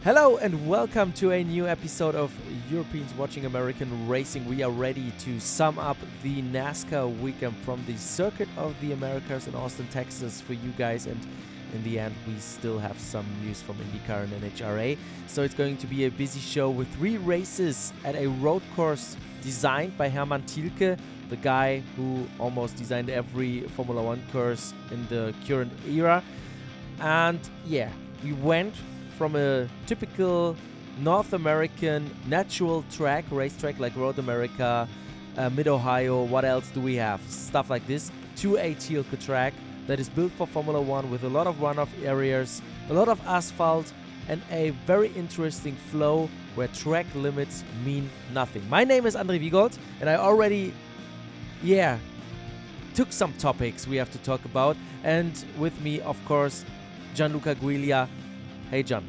Hello and welcome to a new episode of Europeans Watching American Racing. We are ready to sum up the NASCAR weekend from the Circuit of the Americas in Austin, Texas for you guys, and in the end we still have some news from IndyCar and NHRA. So it's going to be a busy show with 3 races at a road course designed by Hermann Tilke, the guy who almost designed every Formula One course in the current era. And yeah, we went from a typical North American natural track, racetrack like Road America, Mid-Ohio, what else do we have? Stuff like this, to a Tilke track that is built for Formula One with a lot of runoff areas, a lot of asphalt, and a very interesting flow where track limits mean nothing. My name is André Wiegold, and I already, took some topics we have to talk about. And with me, of course, Gianluca Guiglia. Hey, Gian.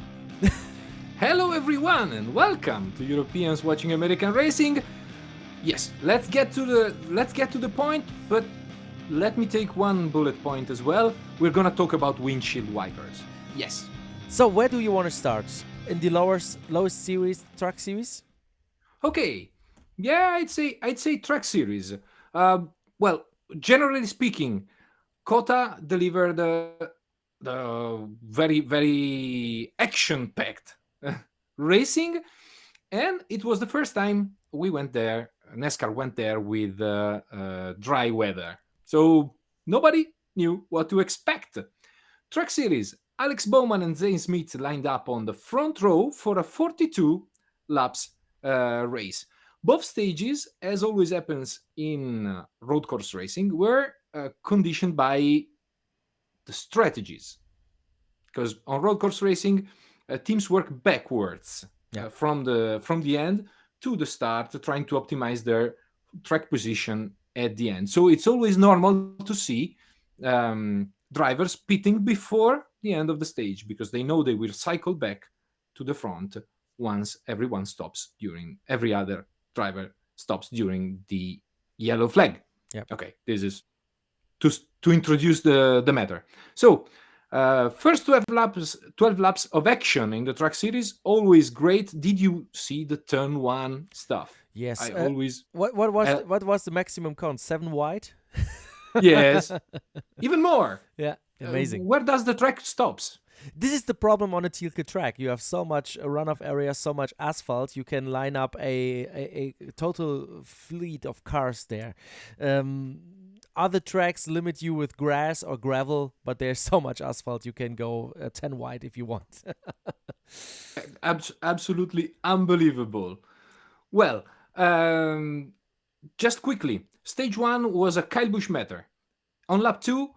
Hello, everyone, and welcome to Europeans Watching American Racing. Yes, let's get to the point, but let me take one bullet point as well. We're gonna talk about windshield wipers. Yes. So where do you want to start? In the lowest series, track series? Okay. Yeah, I'd say track series. Well, generally speaking, COTA delivered the very, very action-packed racing, and it was the first time NASCAR went there with dry weather. So nobody knew what to expect. Track series, Alex Bowman and Zane Smith lined up on the front row for a 42 laps race. Both stages, as always happens in road course racing, were conditioned by the strategies, because on road course racing teams work backwards from the end to the start, trying to optimize their track position at the end. So it's always normal to see drivers pitting before the end of the stage, because they know they will cycle back to the front once every other driver stops during the yellow flag. Okay, this is to introduce the matter. So first 12 laps of action in the track series, always great. Did you see the turn 1 stuff? Yes. I always. What was the maximum count? 7 wide? Yes. Even more. Yeah. Amazing. Where does the track stops? This is the problem on a Tilke track. You have so much runoff area, so much asphalt. You can line up a total fleet of cars there. Other tracks limit you with grass or gravel, but there's so much asphalt you can go 10 wide if you want. Absolutely unbelievable. Well, just quickly, stage 1 was a Kyle Busch matter. On lap 2,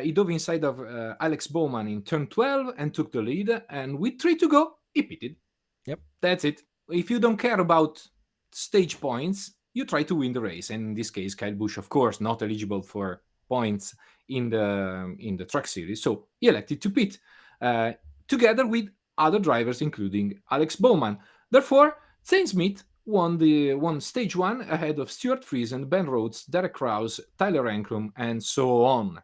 he dove inside of Alex Bowman in turn 12 and took the lead, and with 3 to go, he pitted. Yep. That's it. If you don't care about stage points, you try to win the race. And in this case, Kyle Busch, of course, not eligible for points in the track series, so he elected to pit together with other drivers, including Alex Bowman. Therefore, Zane Smith won stage 1 ahead of Stuart Friesen, Ben Rhodes, Derek Krause, Tyler Ankrum, and so on.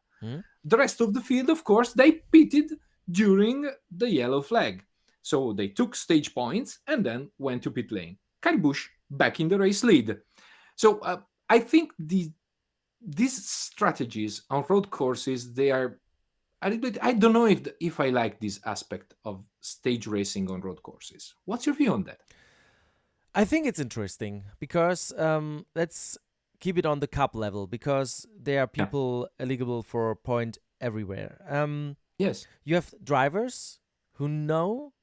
The rest of the field, of course, they pitted during the yellow flag. So they took stage points and then went to pit lane. Kyle Busch back in the race lead. So I think these strategies on road courses, they are. I don't know if I like this aspect of stage racing on road courses. What's your view on that? I think it's interesting because let's keep it on the cup level, because there are people eligible for a point everywhere. Yes. You have drivers who know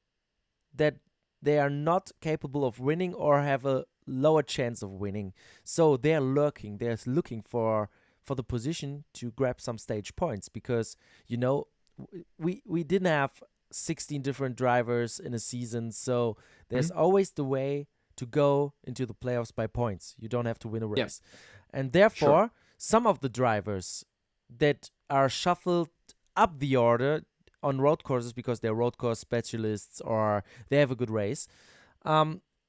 that they are not capable of winning or have a lower chance of winning. So they're looking for the position to grab some stage points, because, we didn't have 16 different drivers in a season. So there's always the way to go into the playoffs by points. You don't have to win a race. And therefore, some of the drivers that are shuffled up the order on road courses because they're road course specialists or they have a good race,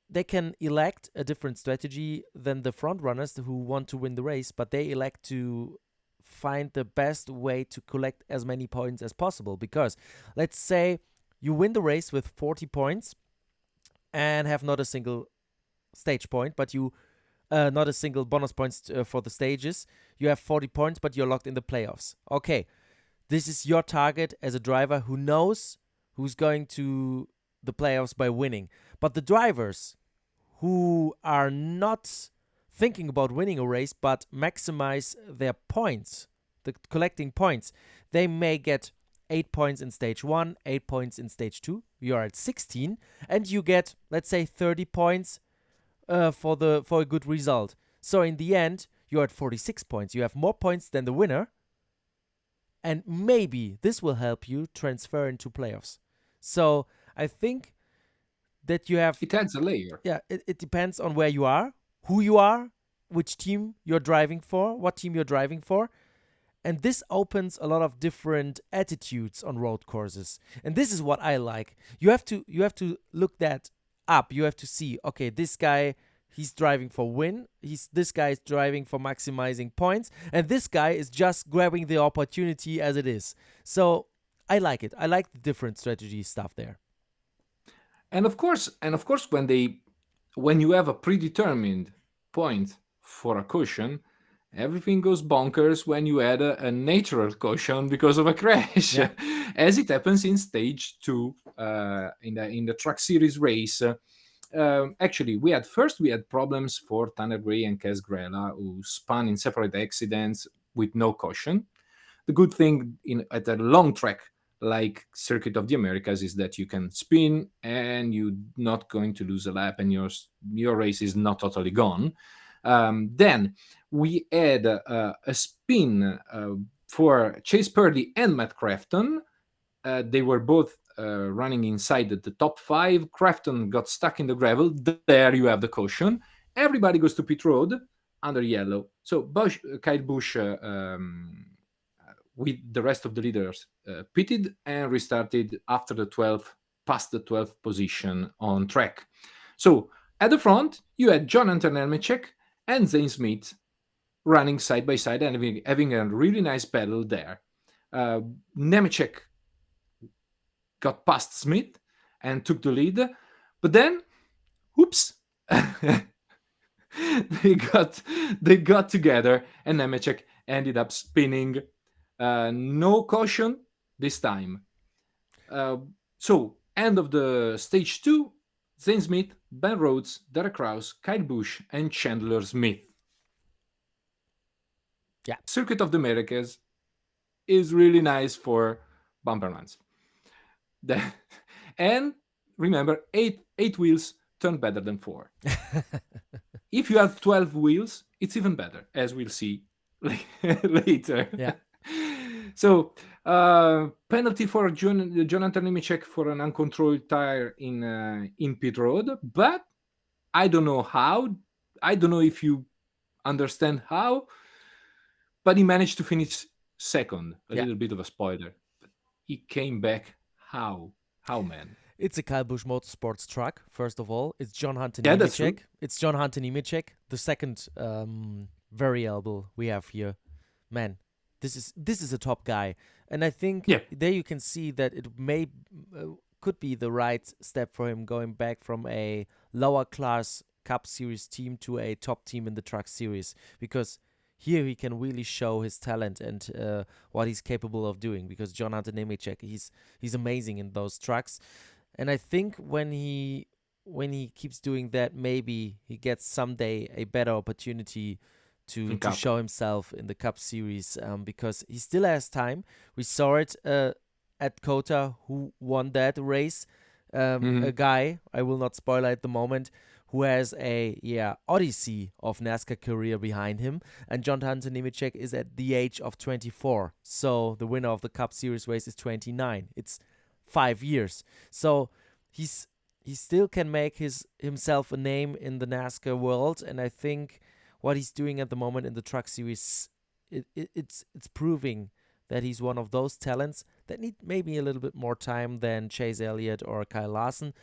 they can elect a different strategy than the front runners who want to win the race, but they elect to find the best way to collect as many points as possible. Because let's say you win the race with 40 points, and have not a single stage point, but you not a single bonus points for the stages. You have 40 points, but you're locked in the playoffs. Okay, this is your target as a driver who knows who's going to the playoffs by winning. But the drivers who are not thinking about winning a race but maximize their points, the collecting points, they may get 8 points in stage 1, 8 points in stage 2. You're at 16 and you get, let's say, 30 points for a good result. So in the end, you're at 46 points. You have more points than the winner, and maybe this will help you transfer into playoffs. So I think that you have, It adds a layer. yeah, it depends on where you are, who you are, which team you're driving for, what team you're driving for. And this opens a lot of different attitudes on road courses. And this is what I like. You have to look that up. You have to see, okay, this guy, he's driving for win. This guy is driving for maximizing points, and this guy is just grabbing the opportunity as it is. So I like it. I like the different strategy stuff there. And of course, when you have a predetermined point for a caution, everything goes bonkers when you add a natural caution because of a crash, Yeah. as it happens in stage two in the truck series race. Actually, we had problems for Tanner Gray and Kes Grella, who spun in separate accidents with no caution. The good thing at a long track like Circuit of the Americas is that you can spin and you're not going to lose a lap, and your race is not totally gone. Then we had a spin for Chase Purdy and Matt Crafton. They were both running inside the top five. Crafton got stuck in the gravel. There you have the caution. Everybody goes to pit road under yellow. So Kyle Busch, with the rest of the leaders, pitted and restarted after past the 12th position on track. So at the front, you had Jonathan Elmechek and Zane Smith running side by side and having a really nice battle there. Nemechek got past Smith and took the lead, but then, oops, they got together, and Nemechek ended up spinning. No caution this time. So end of the stage two: Zane Smith, Ben Rhodes, Derek Krause, Kyle Busch, and Chandler Smith. Yeah. Circuit of the Americas is really nice for bumper runs. And remember, eight wheels turn better than 4. If you have 12 wheels, it's even better, as we'll see later. Yeah. So, penalty for Jonathan Nemechek for an uncontrolled tire in pit road, but I don't know how. I don't know if you understand how, but he managed to finish second. A Yeah. little bit of a spoiler. But he came back. How, man? It's a Kyle Busch Motorsports truck, first of all. It's John Hunter Yeah, that's true. Nemechek. It's John Hunter Nemechek, the second variable we have here. Man, this is a top guy. And I think Yeah. there you can see that it may could be the right step for him going back from a lower class Cup Series team to a top team in the Truck Series, because here he can really show his talent and what he's capable of doing, because John Hunter Nemechek, he's amazing in those trucks. And I think when he keeps doing that, maybe he gets someday a better opportunity to In Cup. show himself in the Cup Series, because he still has time. We saw it at COTA, who won that race. A guy, I will not spoil at the moment, who has a odyssey of NASCAR career behind him. And John Hunter Nemechek is at the age of 24. So the winner of the Cup Series race is 29. It's 5 years. So he still can make himself a name in the NASCAR world, and I think what he's doing at the moment in the Truck Series, it's proving that he's one of those talents that need maybe a little bit more time than Chase Elliott or Kyle Larson,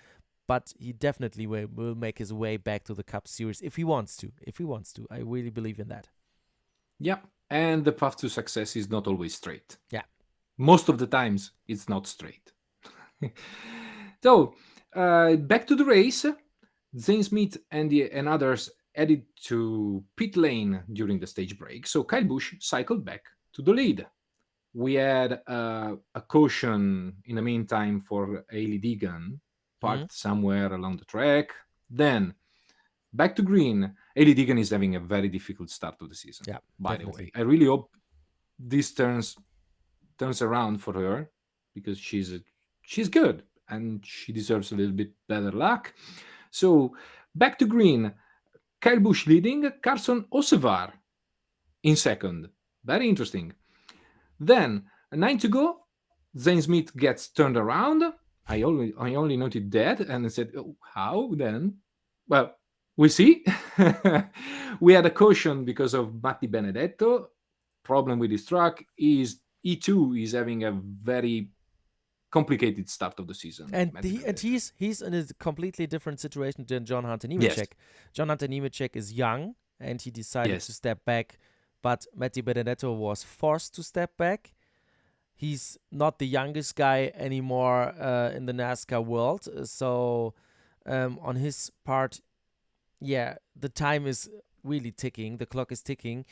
but he definitely will make his way back to the Cup Series if he wants to. I really believe in that. Yeah. And the path to success is not always straight. Yeah. Most of the times, it's not straight. So, back to the race. Zane Smith and others headed to pit lane during the stage break, so Kyle Busch cycled back to the lead. We had a caution in the meantime for Hailey Deegan, Hmm. parked somewhere along the track. Then back to green. Hailey Deegan is having a very difficult start to the season, Yeah, by the way. definitely. I really hope this turns around for her because she's good and she deserves a little bit better luck. So back to green. Kyle Busch leading, Carson Osevar in second. Very interesting. Then, 9 to go, Zane Smith gets turned around. I only noted that and I said, oh, how then? Well, we see. We had a caution because of Matti Benedetto. Problem with his truck is E2 is having a very complicated start of the season. And Matti he and Benedetto. he's in a completely different situation than John Hunter Yes. Nemechek. John Hunter Nemechek is young and he decided to Yes. step back, but Matti Benedetto was forced to step back. He's not the youngest guy anymore in the NASCAR world, so on his part, yeah, the time is really ticking. The clock is ticking.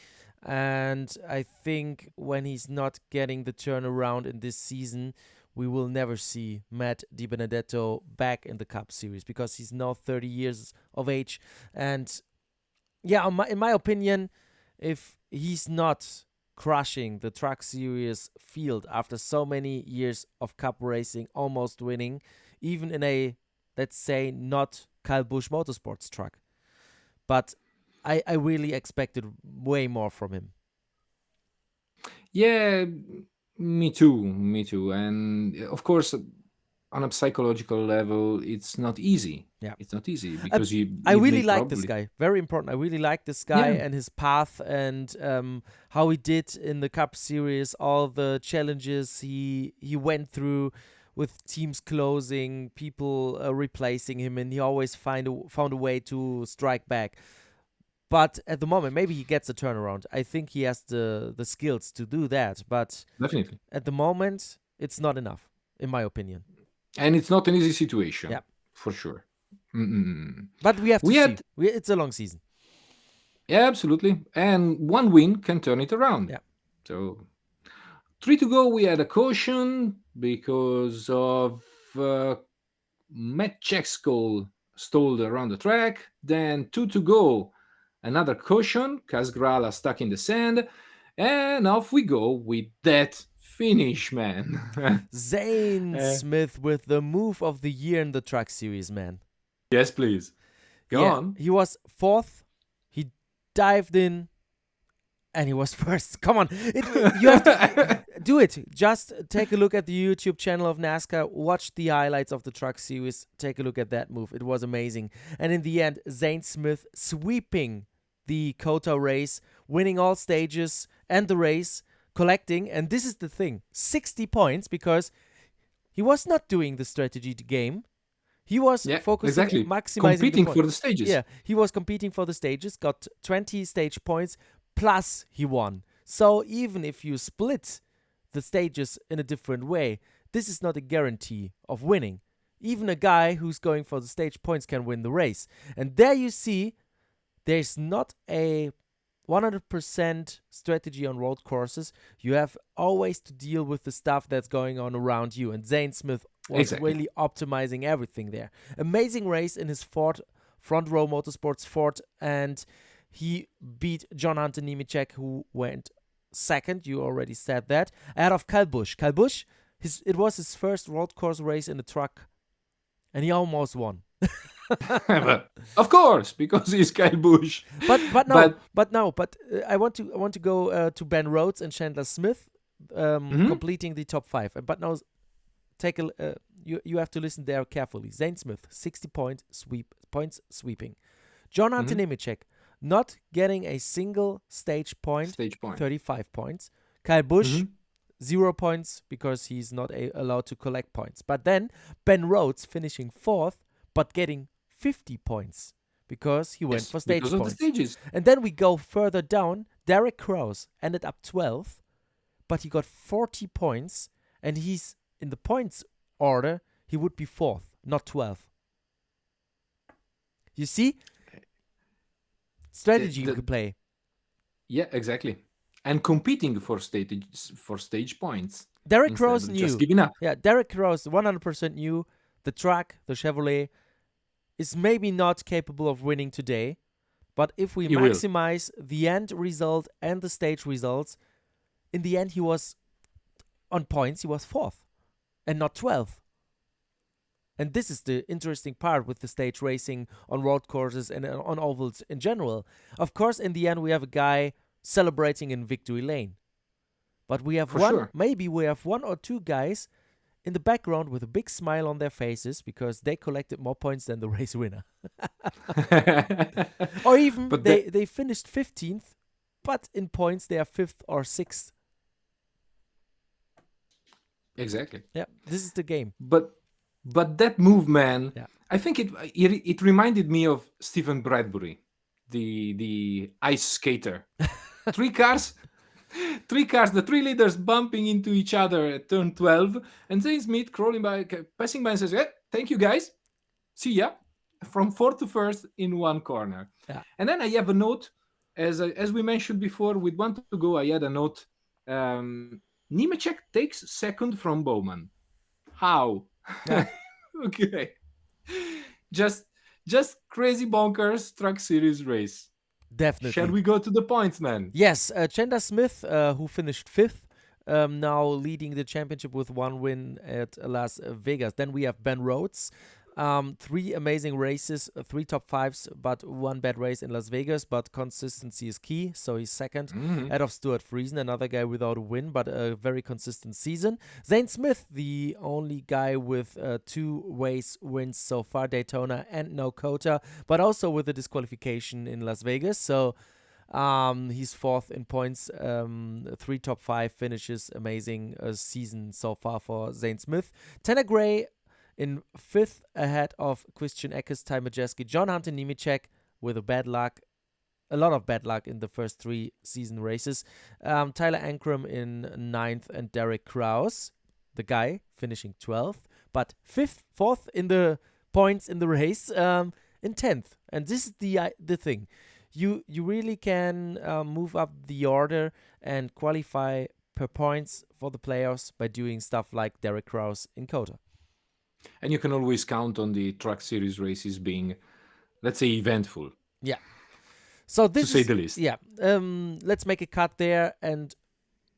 And I think when he's not getting the turnaround in this season, we will never see Matt Di Benedetto back in the Cup Series because he's now 30 years of age. And yeah, in my opinion, if he's not crushing the Truck Series field after so many years of Cup racing, almost winning, even in a, let's say, not Kyle Busch Motorsports truck, but I really expected way more from him. Yeah, me too. Me too. And of course, on a psychological level, it's not easy. Yeah. It's not easy Uh, because you I you really may like this probably guy. Very important. I really like this guy yeah. and his path and how he did in the Cup Series, all the challenges he went through with teams closing, people replacing him, and he always found a way to strike back. But at the moment, maybe he gets a turnaround. I think he has the skills to do that. But Definitely. at the moment, it's not enough, in my opinion. And it's not an easy Yeah. situation for sure. Mm-mm. But we have to We see. had It's a long season. yeah, absolutely, and one win can turn it around. Yeah. So 3 to go, we had a caution because of Matt Chexcol stalled around the track. Then 2 to go, another caution. Casgrala stuck in the sand, and off we go with that finish, man. Zane Uh, Smith with the move of the year in the Truck Series, man. yes, please. Go Yeah, on. he was fourth. He dived in and he was first. Come on, you have to do it. Just take a look at the YouTube channel of NASCAR. Watch the highlights of the Truck Series. Take a look at that move. It was amazing. And in the end, Zane Smith sweeping the COTA race, winning all stages and the race, collecting. And this is the thing: 60 points because he was not doing the strategy game. He was Yeah, focusing exactly. maximizing the Competing point. for the stages. Yeah, he was competing for the stages, got 20 stage points, plus he won. So even if you split the stages in a different way, this is not a guarantee of winning. Even a guy who's going for the stage points can win the race. And there you see there's not a 100% strategy on road courses. You have always to deal with the stuff that's going on around you. And Zane Smith was Exactly. really optimizing everything there. Amazing race in his Ford, front row motorsports Ford, and he beat John Hunter Nemechek, who went second. You already said that. Ahead of Kyle Busch. Kyle Busch, it was his first road course race in the truck, and he almost won. But, of course, because he's Kyle Busch. But But I want to go to Ben Rhodes and Chandler Smith, mhm, completing the top five. But now take you have to listen there carefully. Zane Smith, 60 points sweeping. John Hunter mhm, Nemechek not getting a single stage point, stage point. 35 points. Kyle Busch, Mhm, 0 points because he's not allowed to collect points. But then Ben Rhodes finishing fourth, but getting 50 points because he went yes, for stage because of the points. stages. And then we go further down. Derek Krause ended up 12th, but he got 40 points, and he's in the points order. He would be fourth, not 12th. You see, The, strategy you could the, play. yeah, exactly. And competing for stage points Derek instead Rose of just knew. giving up. Yeah, Derek Rose 100% knew the truck, the Chevrolet, is maybe not capable of winning today, but if we He will. maximize the end result and the stage results, in the end he was on points, he was fourth and not 12th. And this is the interesting part with the stage racing on road courses and on ovals in general. Of course, in the end, we have a guy celebrating in victory lane. But we have For one, sure. maybe we have one or two guys in the background with a big smile on their faces because they collected more points than the race winner. Or even But they finished 15th, but in points they are 5th or 6th. exactly. Yeah, this is the game. But that move, man, Yeah. I think it reminded me of Stephen Bradbury, the ice skater. Three cars, three cars, the three leaders bumping into each other at turn 12, and Zane Smith crawling by, passing by, and says, "Thank you guys, see ya," from fourth to first in one corner. Yeah. And then I have a note, as we mentioned before, with one to go, I had a note. Nemechek takes second from Bowman. How? Yeah, Okay. Just crazy bonkers truck series race. Shall definitely. we go to the points, man? Yes, Chandler Smith, who finished 5th, now leading the championship with one win at Las Vegas. Then we have Ben Rhodes. 3 amazing races, 3 top 5s, but 1 bad race in Las Vegas. But consistency is key, so he's second. Mhm. Ahead of Stuart Friesen, another guy without a win, but a very consistent season. Zane Smith, the only guy with 2 race wins so far, Daytona and no COTA, but also with a disqualification in Las Vegas. So he's 4th in points, 3 top 5 finishes. Amazing season so far for Zane Smith. Tanner Gray in 5th ahead of Christian Eckes, Ty Majeski, John Hunter Nemechek with a lot of bad luck in the first 3 season races. Tyler Ankrum in 9th and Derek Kraus, the guy, finishing 12th, but 4th in the points in the race, in 10th. And this is the thing. You really can move up the order and qualify per points for the playoffs by doing stuff like Derek Kraus in COTA. And you can always count on the truck series races being, let's say, eventful, Yeah. So to this say is, the least. yeah. Let's make a cut there and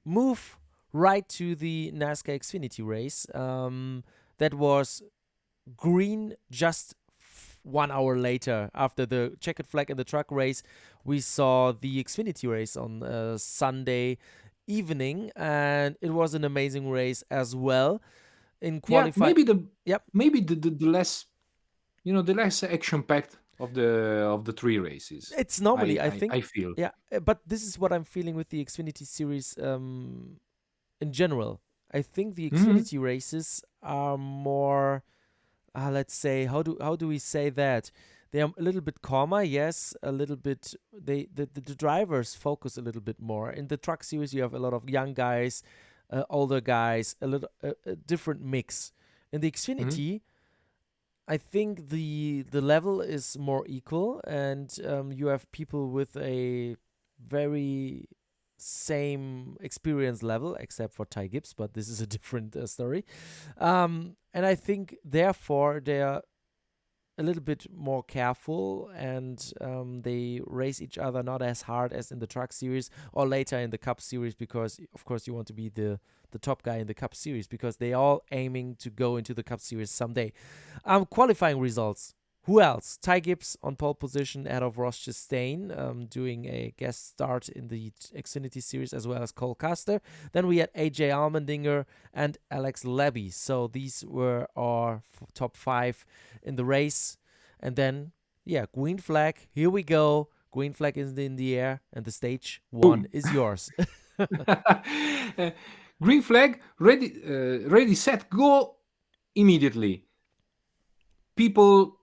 move right to the NASCAR Xfinity race. That was green just 1 hour later after the checkered flag in the truck race. We saw the Xfinity race on Sunday evening, and it was an amazing race as well. In Yeah, qualify, yep, maybe the less, the less action packed of the 3 races. it's normally, I I think, feel. yeah. But this is what I'm feeling with the Xfinity series in general. I think the Hmm. Xfinity races are more, let's say, how do we say that? They are a little bit calmer, yes, a little bit. The drivers focus a little bit more. In the truck series, you have a lot of young guys, older guys, a different mix. In the Hmm. Xfinity, I think the level is more equal, and you have people with a very same experience level, except for Ty Gibbs, but this is a different story. And I think therefore they are a little bit more careful, and they race each other not as hard as in the truck series or later in the Cup series, because of course you want to be the top guy in the Cup series, because they all aiming to go into the Cup series someday. Qualifying results. Who else? Ty Gibbs on pole position ahead of Ross Chastain, doing a guest start in the Xfinity series, as well as Cole Custer. Then we had AJ Allmendinger and Alex Labby. So these were our top 5 in the race. And then, yeah, green flag. Here we go. Green flag is in the air, and the stage 1 Boom. is yours. Green flag, ready, set, go immediately. People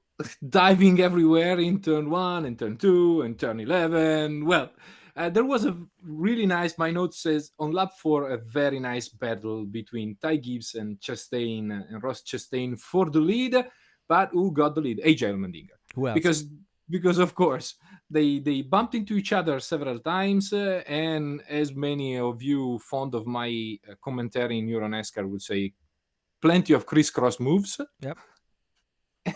diving everywhere in turn 1 and turn 2 and turn 11. Well, there was a really nice, my note says, on lap 4, a very nice battle between Ty Gibbs and Chastain and Ross Chastain for the lead. but who got the lead? AJ Allmendinger. Who else? Because of course they bumped into each other several times, and as many of you fond of my commentary in Euro NASCAR would say, plenty of crisscross moves. Yep.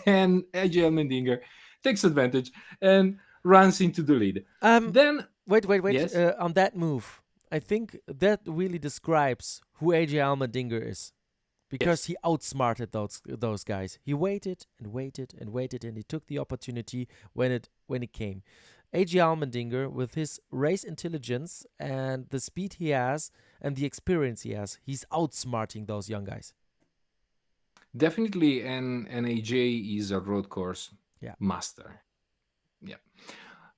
And AJ Allmendinger takes advantage and runs into the lead. Um, Then, wait. yes, On that move, I think that really describes who AJ Allmendinger is, because yes, he outsmarted those guys. He waited and waited and waited, and he took the opportunity when it came. AJ Allmendinger, with his race intelligence and the speed he has and the experience he has, he's outsmarting those young guys. definitely. And AJ is a road course Yeah. master. Yeah.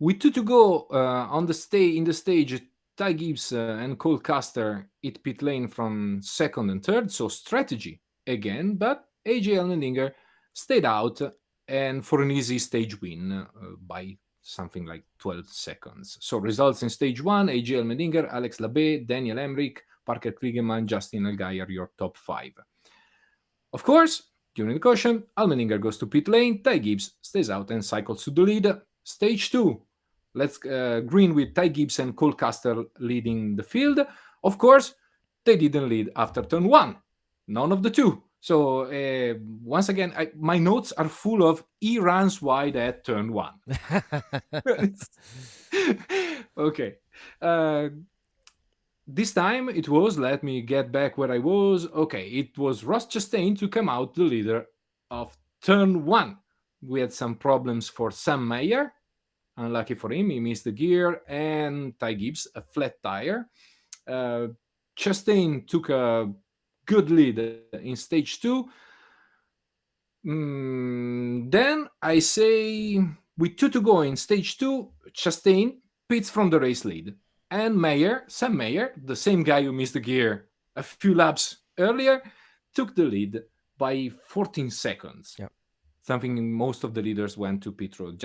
With two to go on the in the stage, Ty Gibbs and Cole Custer hit pit lane from second and third, so strategy again. But AJ Allmendinger stayed out and for an easy stage win by something like 12 seconds. So results in stage one: AJ Allmendinger, Alex Labbe, Daniel Emmerich, Parker Kligerman, Justin Allgaier, your top five. Of course, during the caution, Allmendinger goes to pit lane, Ty Gibbs stays out and cycles to the lead. Stage 2, let's green with Ty Gibbs and Cole Custer leading the field. Of course, they didn't lead after turn 1. None of the two. So once again, my notes are full of he runs wide at turn 1. Okay. Uh, this time it was, let me get back where I was. Okay, it was Ross Chastain to come out the leader of turn 1. We had some problems for Sam Mayer. Unlucky for him, he missed the gear, and Ty Gibbs, a flat tire. Uh, Chastain took a good lead in stage 2. Then I say, with 2 to go in stage 2, Chastain pits from the race lead. And Sam Mayer, the same guy who missed the gear a few laps earlier, took the lead by 14 seconds. Yep. Something most of the leaders went to pit road.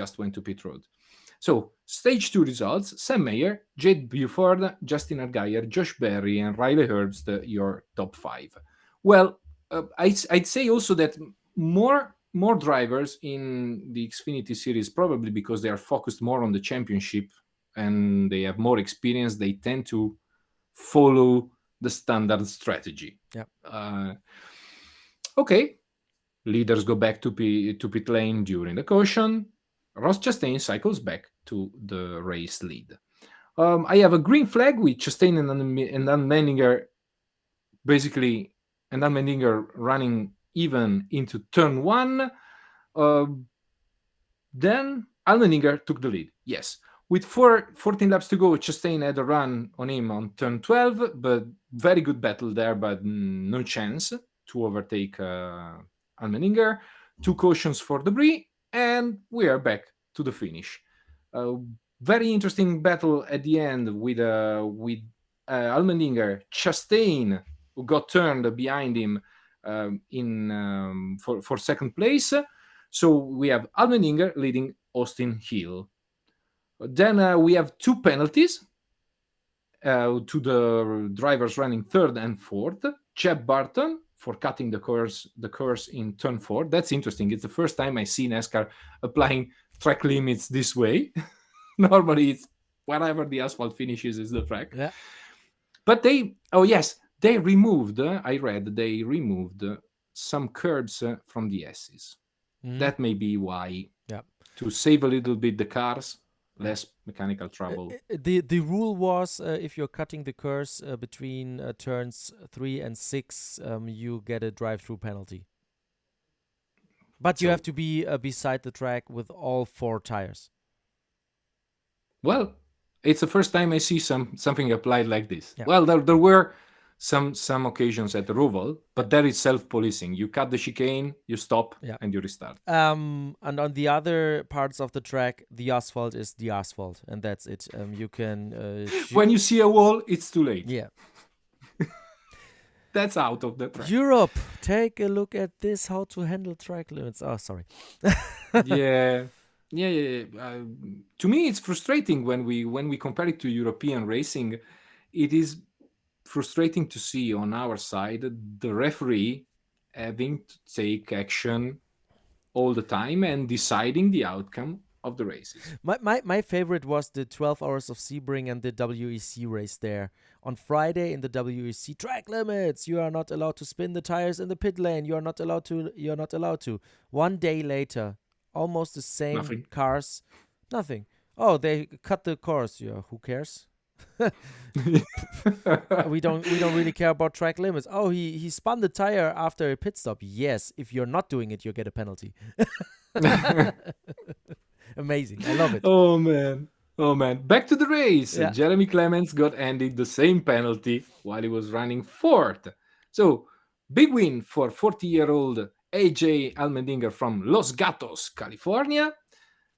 So, stage 2 results: Sam Mayer, Jade Buford, Justin Allgaier, Josh Berry, and Riley Herbst, your top 5. Well, I'd say also that more drivers in the Xfinity series, probably because they are focused more on the championship and they have more experience, they tend to follow the standard strategy. Yep. Okay, leaders go back to pit lane during the caution. Ross Chastain cycles back to the race lead. I have a green flag with Chastain and Allmendinger basically, and Allmendinger running even into turn 1. Then Allmendinger took the lead. Yes. With 14 laps to go, Chastain had a run on him on turn 12, but very good battle there, but no chance to overtake Allmendinger. 2 cautions for debris, and we are back to the finish. Very interesting battle at the end with Allmendinger, Chastain, who got turned behind him for second place. So we have Allmendinger leading Austin Hill. Then we have 2 penalties to the drivers running third and fourth. Jeb Barton for cutting the course in turn 4. That's interesting. It's the first time I see NASCAR applying track limits this way. Normally, it's wherever the asphalt finishes is the track. Yeah. But they removed. I read they removed some curbs from the S's. Mhm. That may be why, Yeah. to save a little bit the cars, less mechanical trouble. The rule was, if you're cutting the curse between turns 3 and 6, you get a drive-through penalty. But you So- have to be beside the track with all 4 tires. Well, it's the first time I see something applied like this. Yeah. Well, there were some occasions at the Roval, but that is self-policing. You cut the chicane, you stop, Yeah. and you restart. And on the other parts of the track, the asphalt is the asphalt, and that's it. You can When you see a wall, it's too late. yeah. That's out of the track. Europe, take a look at this. How to handle track limits. Oh, sorry. Yeah. To me, it's frustrating when we compare it to European racing. It is frustrating to see on our side the referee having to take action all the time and deciding the outcome of the races. My favorite was the 12 hours of Sebring and the WEC race there. On Friday in the WEC track limits, you are not allowed to spin the tires in the pit lane. You're not allowed to. 1 day later, almost the same Nothing. cars, nothing. Oh, they cut the course. Yeah, who cares? We don't really care about track limits. Oh, he spun the tire after a pit stop. Yes, if you're not doing it, you get a penalty. Amazing. I love it. Oh man. Oh man. Back to the race. Yeah. Jeremy Clements got handed the same penalty while he was running fourth. So, big win for 40-year-old AJ Allmendinger from Los Gatos, California.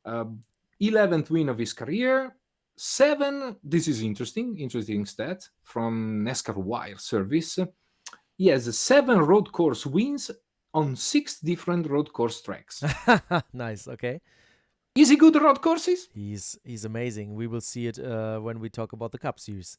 Uh, 11th win of his career. Seven, this is interesting stat from NASCAR Wire Service. He has 7 road course wins on 6 different road course tracks. Nice. Okay. Is he good at road courses? He's amazing. We will see it when we talk about the Cup Series.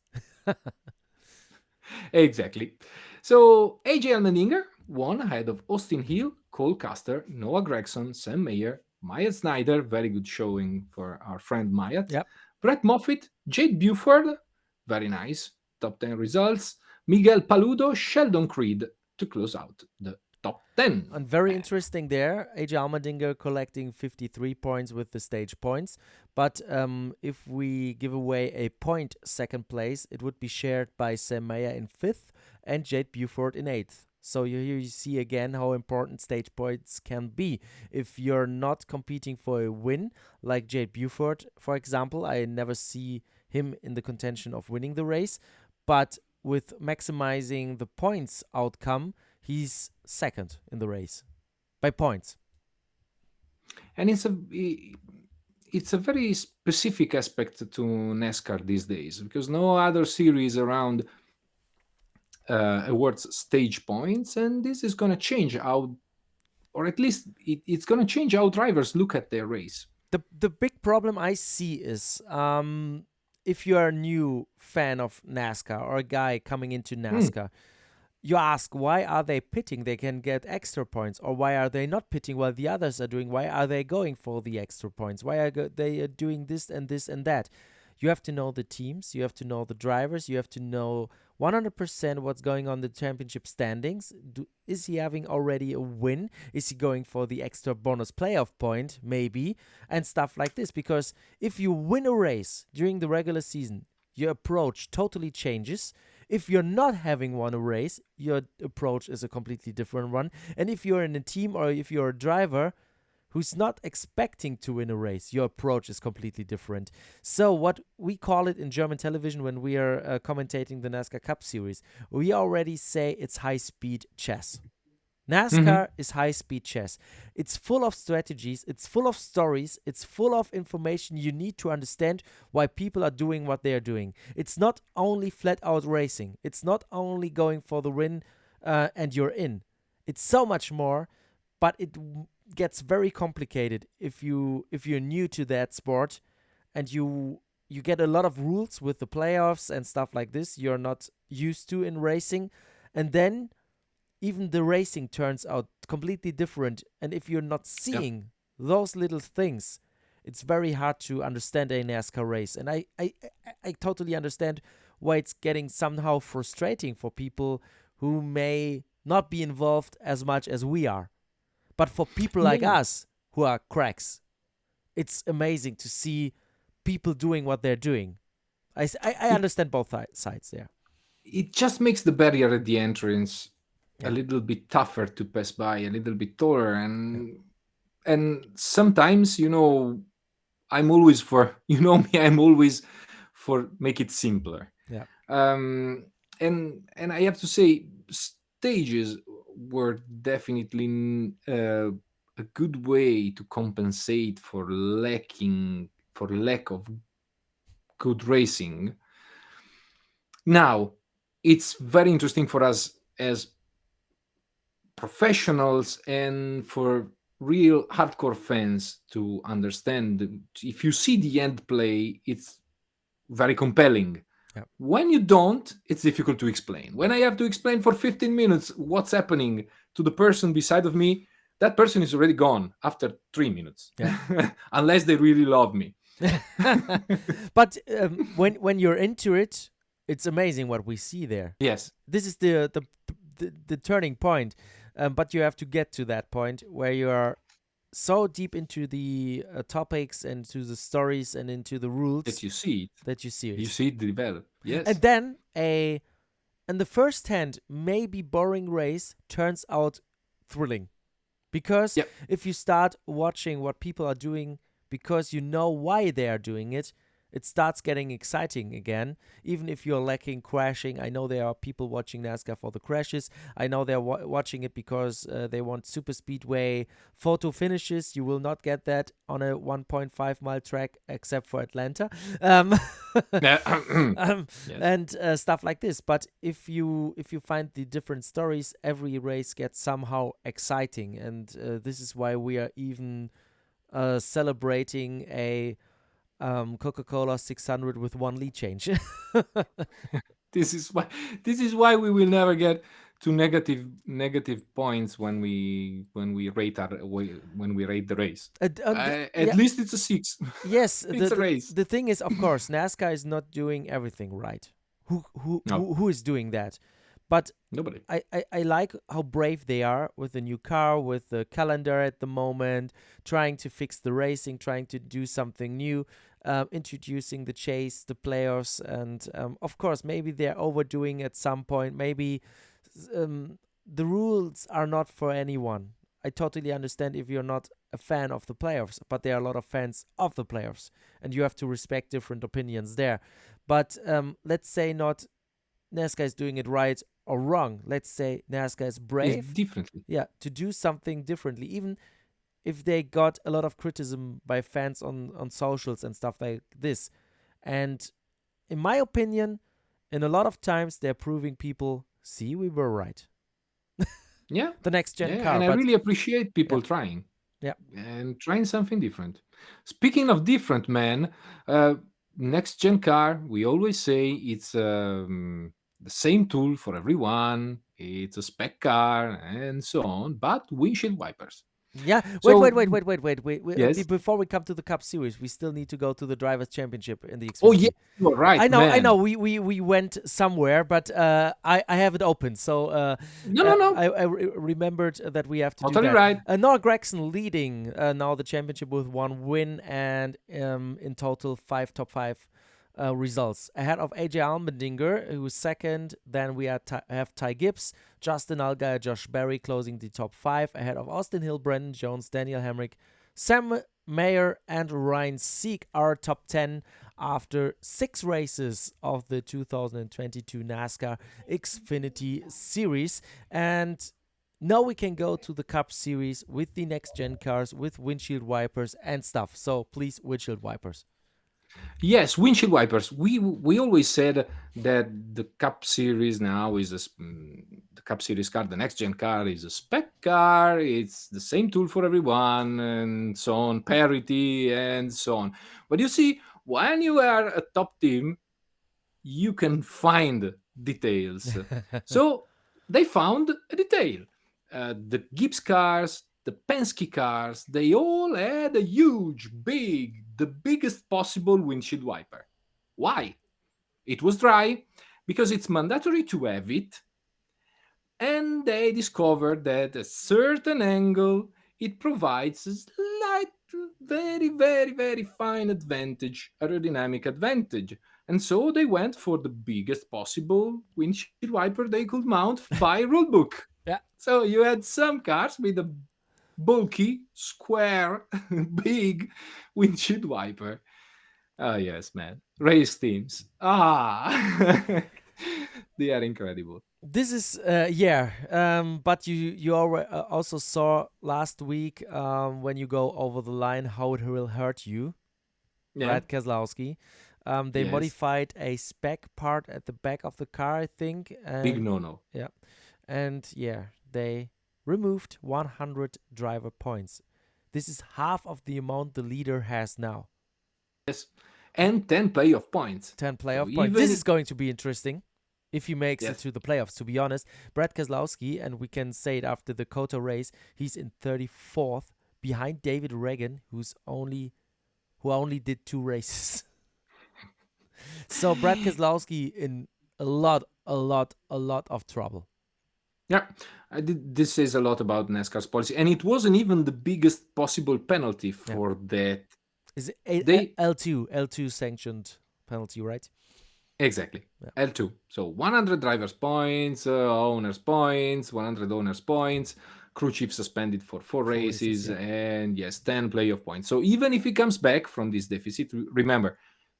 Exactly. So AJ Allmendinger won ahead of Austin Hill, Cole Custer, Noah Gregson, Sam Mayer, Myatt Snyder, very good showing for our friend Myatt, Yep. Brett Moffitt, Jake Buford, very nice, top 10 results, Miguel Paludo, Sheldon Creed to close out the top 10. And very interesting there, AJ Allmendinger collecting 53 points with the stage points. But if we give away a point second place, it would be shared by Sam Mayer in fifth and Jade Buford in eighth. So here you see again how important stage points can be. If you're not competing for a win, like Jade Buford, for example, I never see him in the contention of winning the race. But with maximizing the points outcome, he's second in the race by points. And it's a very specific aspect to NASCAR these days because no other series around awards stage points, and this is going to change how, or at least it's going to change how drivers look at their race. The big problem I see is if you are a new fan of NASCAR or a guy coming into Hmm. NASCAR, you ask why are they pitting? They can get extra points, or why are they not pitting while the others are doing? Why are they going for the extra points? Why are they doing this and this and that? You have to know the teams, you have to know the drivers, you have to know 100% what's going on in the championship standings. Is he having already a win? Is he going for the extra bonus playoff point? Maybe, and stuff like this. Because if you win a race during the regular season, your approach totally changes. If you're not having won a race, your approach is a completely different one. And if you're in a team or if you're a driver who's not expecting to win a race, your approach is completely different. So what we call it in German television when we are commentating the NASCAR Cup Series, we already say it's high-speed chess. NASCAR Mhm. is high-speed chess. It's full of strategies, it's full of stories, it's full of information you need to understand why people are doing what they are doing. It's not only flat-out racing. It's not only going for the win and you're in. It's so much more, but it gets very complicated if you're new to that sport and you get a lot of rules with the playoffs and stuff like this you're not used to in racing, and then even the racing turns out completely different. And if you're not Yeah. seeing those little things, it's very hard to understand a NASCAR race. And I totally understand why it's getting somehow frustrating for people who may not be involved as much as we are. But for people like Yeah. us who are cracks, it's amazing to see people doing what they're doing. I It understand both sides there. it just makes the barrier at the entrance a Yeah, little bit tougher to pass by, a little bit taller, yeah, and sometimes I'm always for me, I'm always for make it simpler. yeah. Um, and I have to say, stages were definitely a good way to compensate for lack of good racing. Now, it's very interesting for us as professionals and for real hardcore fans to understand. If you see the end play, it's very compelling. Yeah. When you don't, it's difficult to explain. When I have to explain for 15 minutes what's happening to the person beside of me, that person is already gone after 3 minutes, Yeah. unless they really love me. But when you're into it, it's amazing what we see there. Yes, This is the turning point. But you have to get to that point where you are so deep into the topics and to the stories and into the rules that that you see you it. see it develop. And Yes. then in the first hand, maybe boring race turns out thrilling. Because Yep. if you start watching what people are doing because you know why they are doing it, it starts getting exciting again. Even if you're lacking crashing, I know there are people watching NASCAR for the crashes. I know they're watching it because they want super speedway photo finishes. You will not get that on a 1.5 mile track except for Atlanta. Um, um, Yes. and stuff like this. But if you find the different stories, every race gets somehow exciting, and this is why we are even celebrating a Coca-Cola 600 with one lead change. This is why we will never get to negative points when we rate when we rate the race. At Yeah, least it's a 6. yes. It's a race. The thing is, of course, NASCAR is not doing everything right. No, Who is doing that? But nobody. I like how brave they are with the new car, with the calendar at the moment, trying to fix the racing, trying to do something new, introducing the chase, the playoffs, and of course, maybe they're overdoing at some point. Maybe the rules are not for anyone. I totally understand if you're not a fan of the playoffs, but there are a lot of fans of the playoffs, and you have to respect different opinions there. But let's say not NASCAR is doing it right or wrong. Let's say NASCAR is It's brave, differently. yeah, to do something differently, even if they got a lot of criticism by fans on socials and stuff like this. And in my opinion, in a lot of times they're proving people, see, we were right. Yeah, The next gen yeah, car, and I but really appreciate yeah, people trying yeah. and trying something different. Speaking of different, man, uh, next gen car, we always say it's the same tool for everyone. It's a spec car and so on, but windshield wipers. Yeah, So yes. before we come to the Cup Series, we still need to go to the Drivers' Championship in the Oh yeah, Xfinity. you are right, I know. man. We went somewhere, but I have it open, so No, no, no. remembered that we have to do Totally that. right. Noah Gragson leading now the championship with one win and in total top five results ahead of AJ Allmendinger, who was second. Then we have Ty Gibbs, Justin Allgaier, Josh Berry closing the top five ahead of Austin Hill, Brendan Jones, Daniel Hemrick, Sam Mayer, and Ryan Sieg are top 10 after 6 races of the 2022 NASCAR Xfinity Series. And now we can go to the Cup Series with the next gen cars, with windshield wipers and stuff. So please, windshield wipers. Yes, windshield wipers. We always said that the Cup Series now is the Cup Series car. The next gen car is a spec car. It's the same tool for everyone, and so on, parity and so on. But you see, when you are a top team, you can find details. So they found a detail. The Gibbs cars, the Penske cars, they all had a huge, the biggest possible windshield wiper. Why? It was dry, because it's mandatory to have it, and they discovered that a certain angle it provides a slight, very, very, very fine advantage, aerodynamic advantage. And so they went for the biggest possible windshield wiper they could mount by rulebook. Yeah. So you had some cars with a bulky, square, big windshield wiper. Ah, yes, man. Race teams. Ah, they are incredible. This is but you also saw last week when you go over the line how it will hurt you, Yeah. Brad Keselowski. They Yes. modified a spec part at the back of the car, I think, Big and no no. yeah, and yeah, they removed 100 driver points. This is half of the amount the leader has now. Yes. And 10 playoff points. 10 So playoff points. even This is going to be interesting. if he makes it Yes. to the playoffs. To be honest, Brad Keselowski, and we can say it after the COTA race, he's in 34th behind David Regan, who only did 2 races. So Brad Keselowski in a lot of trouble. Yeah, this says a lot about NASCAR's policy, and it wasn't even the biggest possible penalty Yeah, for that. is They L2 sanctioned penalty, right? exactly Yeah, L2. So 100 drivers points, owners points, 100 owners points, crew chief suspended for 4 races. races, Yeah, and yes, 10 playoff points. So even if he comes back from this deficit, remember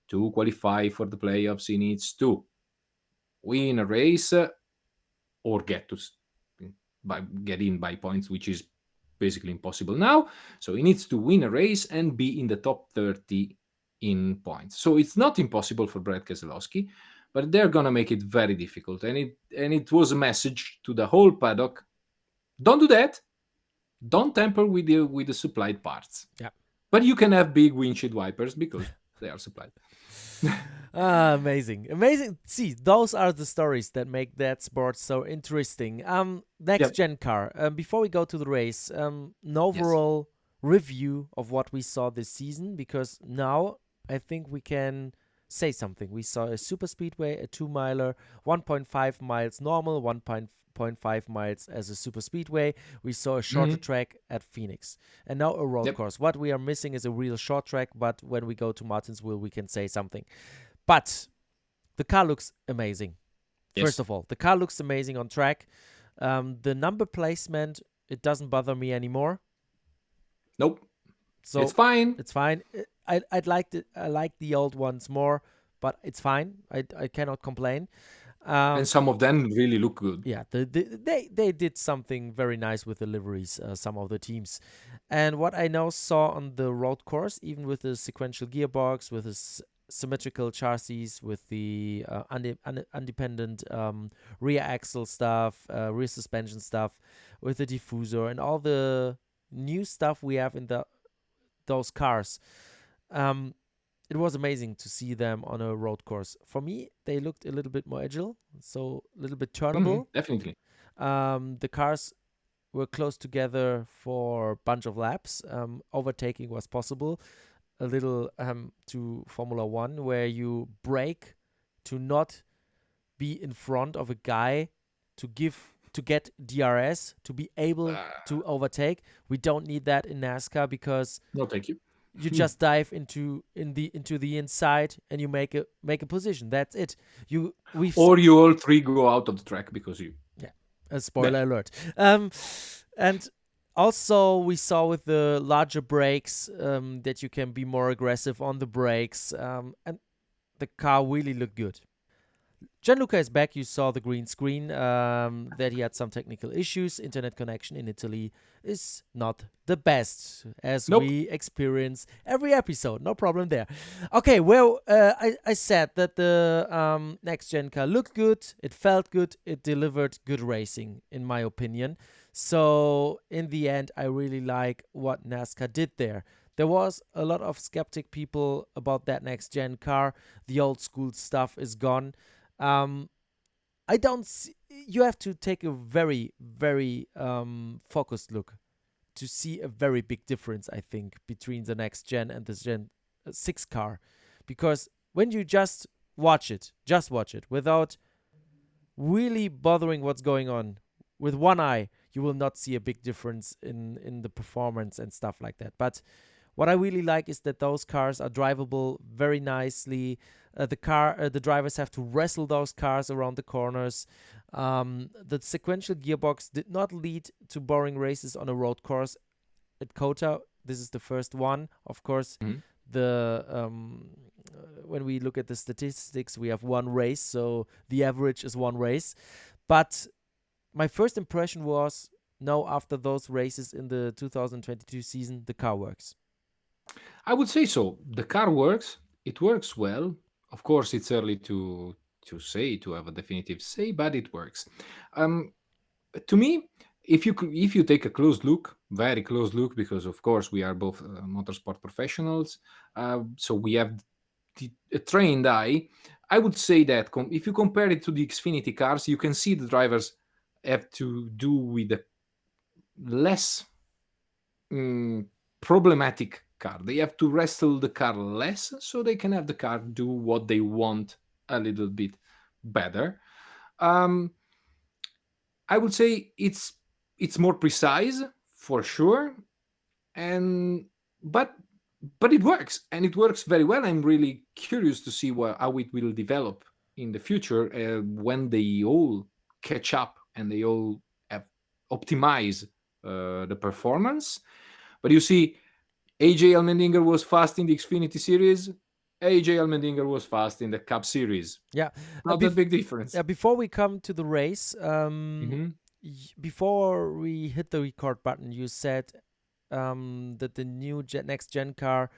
to qualify for the playoffs, he needs to win a race or get in by points, which is basically impossible now. So he needs to win a race and be in the top 30 in points. So it's not impossible for Brad Keselowski, but they're gonna make it very difficult. And it was a message to the whole paddock: don't do that. Don't tamper with the supplied parts. yeah. But you can have big windshield wipers because they are supplied. Amazing, amazing. See, those are the stories that make that sport so interesting. Next Yep. gen car. Before we go to the race, an Yes. overall review of what we saw this season, because now I think we can say something. We saw a super speedway, a 2 miler, 1.5 miles normal, 1.5 miles as a super speedway. We saw a shorter Mhm. track at Phoenix, and now a road Yep. course. What we are missing is a real short track, but when we go to Martinsville, we can say something. But the car looks amazing. First Yes. of all, the car looks amazing on track. The number placement, it doesn't bother me anymore. Nope. It's So fine. it's fine. I like the old ones more, but it's fine. I cannot complain. And Um, some of them really look good. yeah, they did something very nice with the liveries, some of the teams. And what I now saw on the road course, even with the sequential gearbox, with the symmetrical chassis, with the independent rear axle stuff, rear suspension stuff, with the diffuser and all the new stuff we have in those cars. Um, it was amazing to see them on a road course. For me, they looked a little bit more agile, so a little bit turnable. Definitely. The cars were close together for a bunch of laps. Overtaking was possible. A little to Formula One, where you brake to not be in front of a guy to get DRS to be able to overtake. We don't need that in NASCAR because No, thank you. you just dive into the inside and you make a position. That's it. You we've Or you all three go out of the track because you. Yeah, a There. spoiler alert. And also we saw with the larger brakes that you can be more aggressive on the brakes, and the car really looked good. Gianluca is back. You saw the green screen, that he had some technical issues. Internet connection in Italy is not the best, as Nope. we experience every episode. No problem there. Okay, well, I said that the next gen car looked good, it felt good, it delivered good racing, in my opinion. So, in the end, I really like what NASCAR did there. There was a lot of skeptic people about that next gen car. The old school stuff is gone. um, I don't see, you have to take a very, very focused look to see a very big difference, I think, between the next gen and the Gen 6 car. Because when you just watch it without really bothering what's going on with one eye, you will not see a big difference in the performance and stuff like that. But what I really like is that those cars are drivable very nicely. The drivers have to wrestle those cars around the corners. The sequential gearbox did not lead to boring races on a road course at COTA. This is the first one, of course. Mhm. The When we look at the statistics, we have one race, so the average is one race. But my first impression was, no, after those races in the 2022 season, the car works. I would say so. The car works. It works well. Of course, it's early to have a definitive say, but it works. Um, to me, if you take a close look, very close look, because of course we are both motorsport professionals, so we have a trained eye. I would say that if you compare it to the Xfinity cars, you can see the drivers have to do with a less mm, problematic car. They have to wrestle the car less so they can have the car do what they want a little bit better. Um, I would say it's more precise for sure, and but but it works and it works very well. I'm really curious to see how it will develop in the future when they all catch up and they all have optimize the performance. But you see, AJ Allmendinger was fast in the Xfinity series. AJ Allmendinger was fast in the Cup series. Yeah. Not a big difference. Before we come to the race, Hmm. before we hit the record button, you said that the new next gen car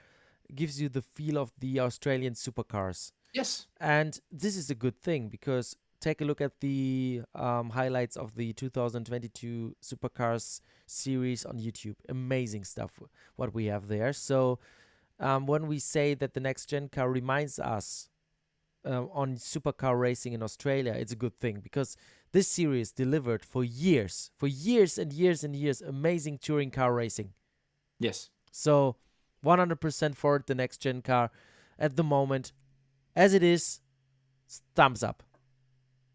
gives you the feel of the Australian supercars. Yes. And this is a good thing because take a look at the highlights of the 2022 Supercars series on YouTube. Amazing stuff, what we have there. So when we say that the next gen car reminds us on supercar racing in Australia, it's a good thing because this series delivered for years and years and years, amazing touring car racing. Yes. So 100% for it, the next gen car at the moment. As it is, thumbs up.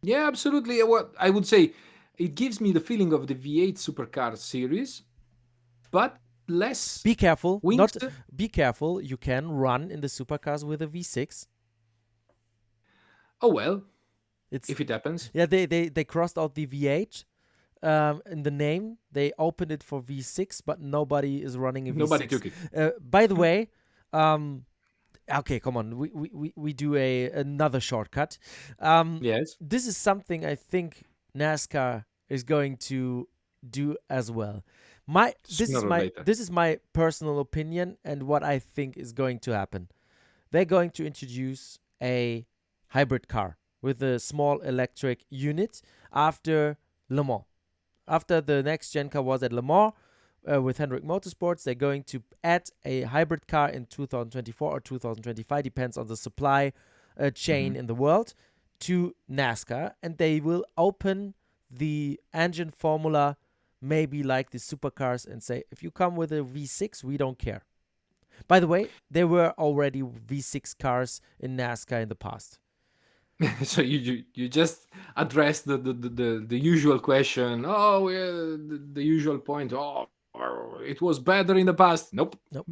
Yeah, absolutely. What I would say, it gives me the feeling of the V8 supercar series, but less Be careful. wings. Not be careful. You can run in the supercars with a V6. Oh well, It's if it happens. yeah. They crossed out the V8 in the name. They opened it for V6, but nobody is running a Nobody V6. took it. By the way, okay, come on. We do another shortcut. Yes. This is something I think NASCAR is going to do as well. Sooner or later. This is my personal opinion and what I think is going to happen. They're going to introduce a hybrid car with a small electric unit after Le Mans. After the next gen car was at Le Mans with Hendrick Motorsports, they're going to add a hybrid car in 2024 or 2025, depends on the supply chain in the world, to NASCAR, and they will open the engine formula maybe like the supercars and say, if you come with a V6, we don't care. By the way, there were already V6 cars in NASCAR in the past. So you just address the usual question. Oh, the usual point. Oh, it was better in the past. Nope. Nope.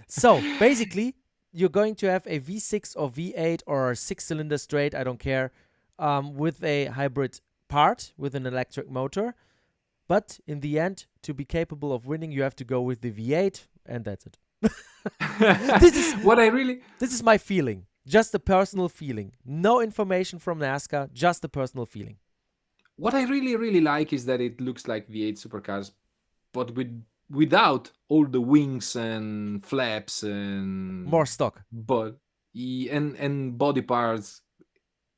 So basically, you're going to have a V6 or V8 or a six-cylinder straight, I don't care, with a hybrid part with an electric motor. But in the end, to be capable of winning, you have to go with the V8, and that's it. This is my feeling. Just a personal feeling. No information from NASCAR, just a personal feeling. What I really like is that it looks like V8 supercars, but without all the wings and flaps and More stock. and body parts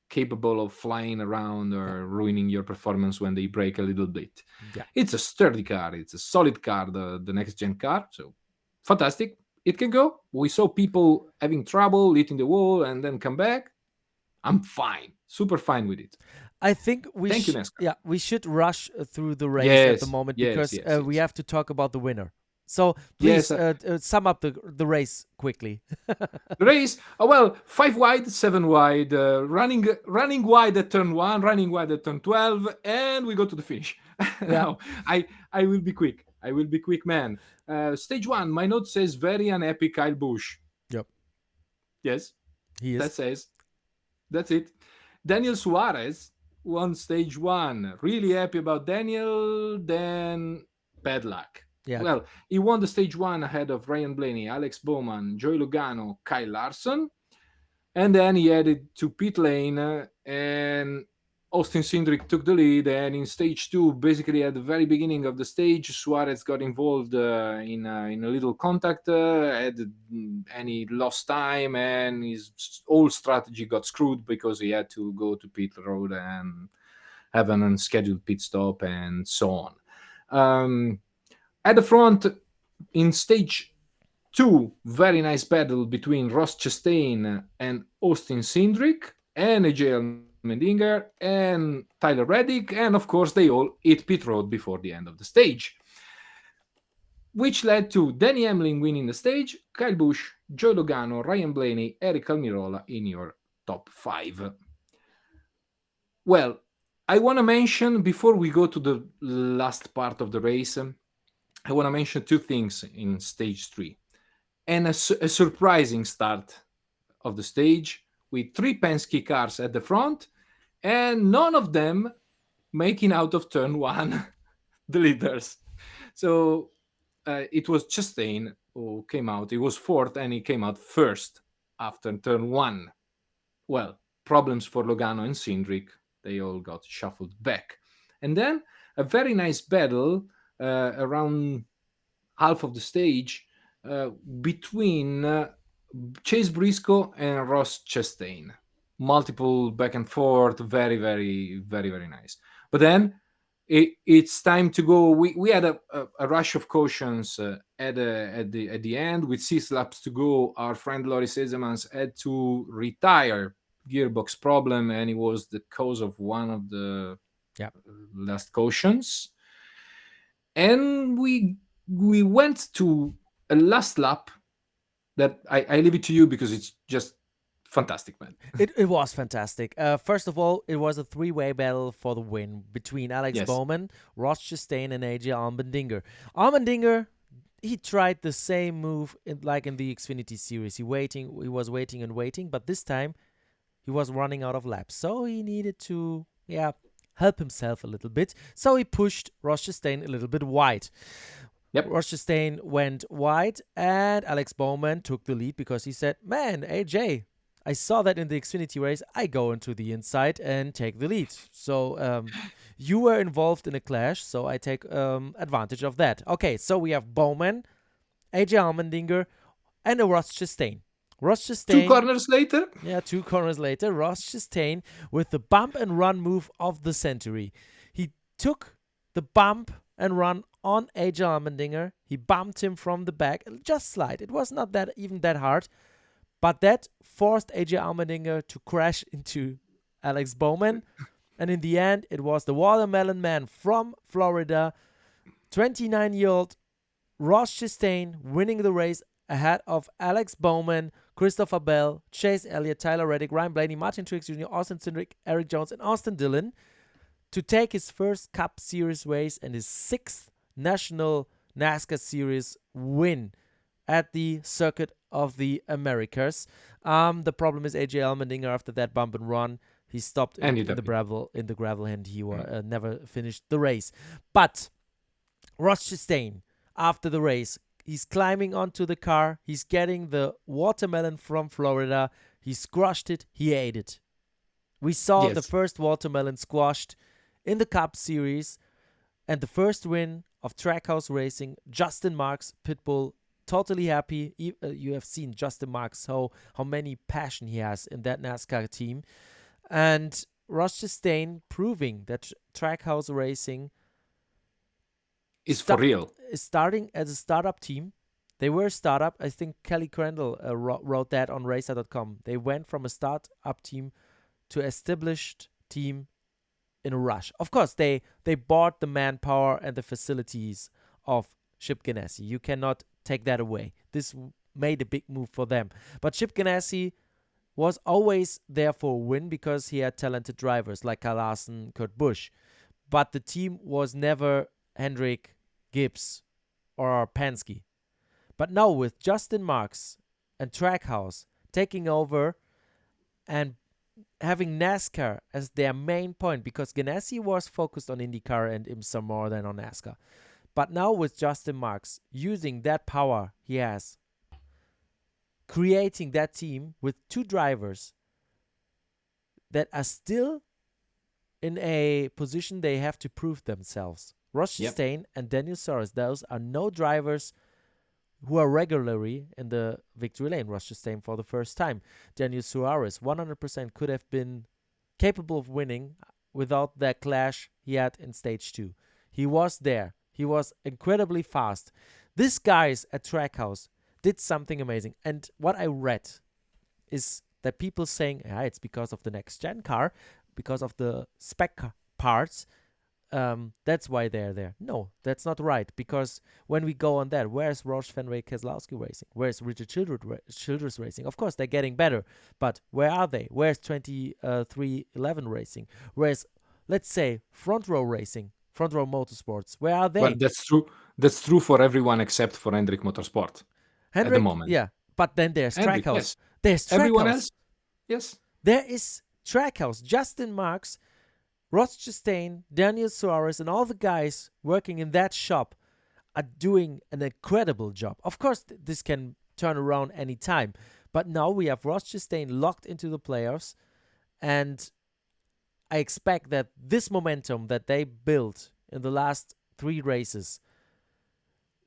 capable of flying around or ruining your performance when they break a little bit. Yeah. It's a sturdy car. It's a solid car, the next gen car. So fantastic. It can go. We saw people having trouble hitting the wall and then come back. I'm fine. Super fine with it. I think Thank you, NASCAR. we should rush through the race at the Yes, moment yes, because yes, we yes. have to talk about the winner. So Yes, please sum up the race quickly. the race. Oh well, 5 wide, 7 wide, running wide at turn 1, running wide at turn 12, and we go to the finish. Yeah. Now, I will be quick. I will be quick, man. Stage 1. My note says very unhappy Kyle Busch. Yep. Yes, He that is. says. That's it. Daniel Suarez won stage 1. Really happy about Daniel. Then bad luck. Yeah. Well, he won the stage 1 ahead of Ryan Blaney, Alex Bowman, Joey Logano, Kyle Larson. And then he headed to pit lane and Austin Cindric took the lead. And in stage 2, basically at the very beginning of the stage, Suarez got involved in a little contact, and he lost time, and his whole strategy got screwed because he had to go to pit road and have an unscheduled pit stop and so on. At the front, in stage 2, very nice battle between Ross Chastain and Austin Cindric. and AJ Allmendinger and Tyler Reddick, and of course they all hit pit road before the end of the stage, which led to Danny Hamlin winning the stage, Kyle Busch, Joe Logano, Ryan Blaney, Eric Almirola in your top 5. Well, I want to mention, before we go to the last part of the race, I want to mention two things in stage 3. And a surprising start of the stage with 3 Penske cars at the front, and none of them making out of turn 1 the leaders. So it was Chastain who came out. He was fourth and he came out first after turn 1. Well, problems for Logano and Cindric. They all got shuffled back. And then a very nice battle around half of the stage between Chase Briscoe and Ross Chastain. Multiple back and forth, very, very, very, very nice. But then it's time to go. We had a rush of cautions at the end with 6 laps to go. Our friend Loris Ezemans had to retire gearbox problem, and it was the cause of one of the last cautions. And we went to a last lap that I leave it to you because it's just fantastic, man. It was fantastic. First of all, it was a 3-way battle for the win between Alex Bowman, Ross Chastain, and AJ Allmendinger. Allmendinger, he tried the same move like in the Xfinity series. He was waiting and waiting, but this time he was running out of laps, so he needed to help himself a little bit. So he pushed Ross Chastain a little bit wide. Yep. Ross Chastain went wide, and Alex Bowman took the lead because he said, "Man, AJ, I saw that in the Xfinity race. I go into the inside and take the lead. So you were involved in a clash, so I take advantage of that." Okay, so we have Bowman, AJ Allmendinger, and a Ross Chastain. Ross Chastain. 2 corners later? Yeah, 2 corners later. Ross Chastain with the bump and run move of the century. He took the bump and run on AJ Allmendinger. He bumped him from the back. Just slight. It was not even that hard. But that forced AJ Allmendinger to crash into Alex Bowman. And in the end, it was the Watermelon Man from Florida, 29-year-old Ross Chastain, winning the race ahead of Alex Bowman, Christopher Bell, Chase Elliott, Tyler Reddick, Ryan Blaney, Martin Truex Jr., Austin Cindric, Eric Jones, and Austin Dillon to take his first Cup Series race and his 6th national NASCAR Series win at the Circuit of the Americas. The problem is AJ Allmendinger, after that bump and run, he stopped in the gravel, and he never finished the race. But Ross Chastain, after the race, he's climbing onto the car. He's getting the watermelon from Florida. He squashed it. He ate it. We saw the first watermelon squashed in the Cup Series, and the first win of Trackhouse Racing. Justin Marks, Pitbull, totally happy. You have seen Justin Marks, how many passion he has in that NASCAR team. And Ross Chastain proving that Trackhouse Racing is for real. Is starting as a startup team. They were a startup. I think Kelly Crandall wrote that on Racer.com. They went from a startup team to established team in a rush. Of course, they bought the manpower and the facilities of Chip Ganassi. You cannot take that away. This made a big move for them. But Chip Ganassi was always there for a win because he had talented drivers like Kyle Larson, Kurt Busch. But the team was never Hendrick, Gibbs, or Penske. But now with Justin Marks and Trackhouse taking over and having NASCAR as their main point, because Ganassi was focused on IndyCar and IMSA more than on NASCAR. But now with Justin Marks using that power he has, creating that team with 2 drivers that are still in a position they have to prove themselves. Ross Chastain and Daniel Suarez, those are no drivers who are regularly in the victory lane. Ross Chastain for the first time. Daniel Suarez, 100% could have been capable of winning without that clash he had in stage 2. He was there. He was incredibly fast. These guys at Trackhouse did something amazing. And what I read is that people saying, it's because of the next gen car, because of the spec parts, that's why they're there. No, that's not right. Because when we go on that, where's Roush Fenway Keselowski racing? Where's Richard Childress racing? Of course, they're getting better, but where are they? Where's 2311 racing? Where's, let's say, Front Row Racing, Front Row Motorsports? Where are Well, they? that's true. That's true for everyone except for Hendrick Motorsport at the Hendrick, moment. yeah. But then there's Hendrick, Trackhouse. yes. There's Everyone Trackhouse. else, yes. There is Trackhouse. Justin Marks, Ross Chastain, Daniel Suarez, and all the guys working in that shop are doing an incredible job. Of course, this can turn around any time. But now we have Ross Chastain locked into the playoffs. And I expect that this momentum that they built in the last 3 races,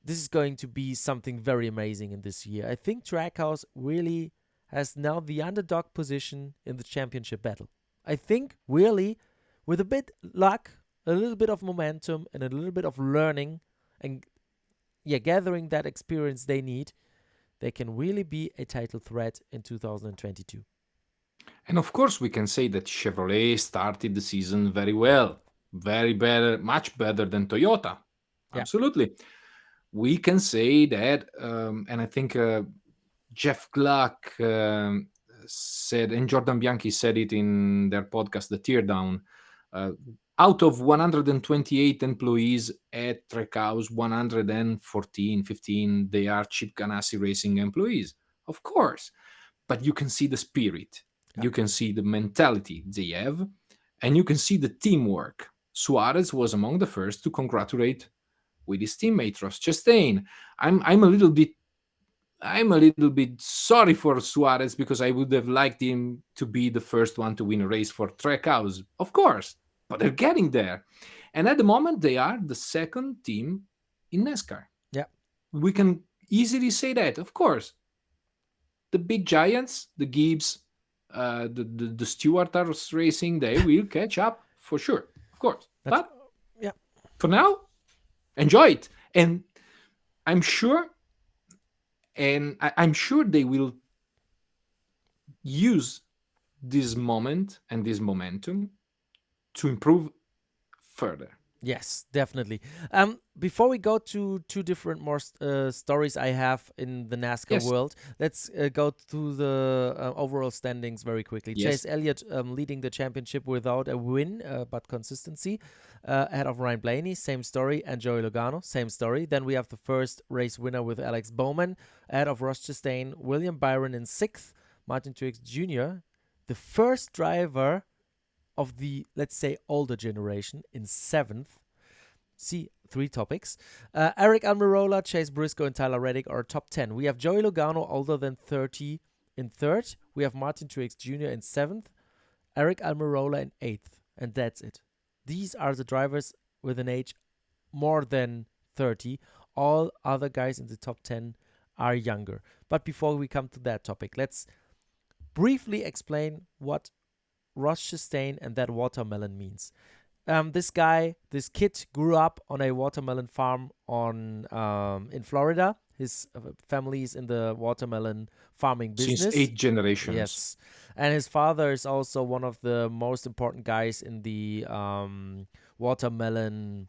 this is going to be something very amazing in this year. I think Trackhouse really has now the underdog position in the championship battle. I think really, with a bit luck, a little bit of momentum, and a little bit of learning, and gathering that experience they need, they can really be a title threat in 2022. And of course, we can say that Chevrolet started the season very well, very better, much better than Toyota. Yeah. Absolutely. We can say that, and I think Jeff Gluck said, and Jordan Bianchi said it in their podcast, The Teardown, out of 128 employees at Trackhouse, 114, 15, they are Chip Ganassi Racing employees, of course. But you can see the spirit, you can see the mentality they have, and you can see the teamwork. Suarez was among the first to congratulate with his teammate Ross Chastain. I'm a little bit sorry for Suarez because I would have liked him to be the first one to win a race for Trackhouse, of course, but they're getting there. And at the moment, they are the second team in NASCAR. Yeah. We can easily say that, of course. The big giants, the Gibbs, the Stewart Racing, they will catch up for sure, of course. But for now, enjoy it. And I'm sure they will use this moment and this momentum to improve further. Yes, definitely. Before we go to 2 different more stories I have in the NASCAR world, let's go through the overall standings very quickly. Yes. Chase Elliott leading the championship without a win, but consistency, ahead of Ryan Blaney, same story, and Joey Logano, same story. Then we have the first race winner with Alex Bowman, ahead of Ross Chastain, William Byron in 6th, Martin Truex Jr., the first driver of the, let's say, older generation in 7th. See, 3 topics. Eric Almirola, Chase Briscoe, and Tyler Reddick are top 10. We have Joey Logano, older than 30, in 3rd. We have Martin Truex Jr. in 7th. Eric Almirola in 8th. And that's it. These are the drivers with an age more than 30. All other guys in the top 10 are younger. But before we come to that topic, let's briefly explain what Ross Chastain and that watermelon means. This kid grew up on a watermelon farm in Florida. His family is in the watermelon farming business. Since 8 generations. Yes. And his father is also one of the most important guys in the watermelon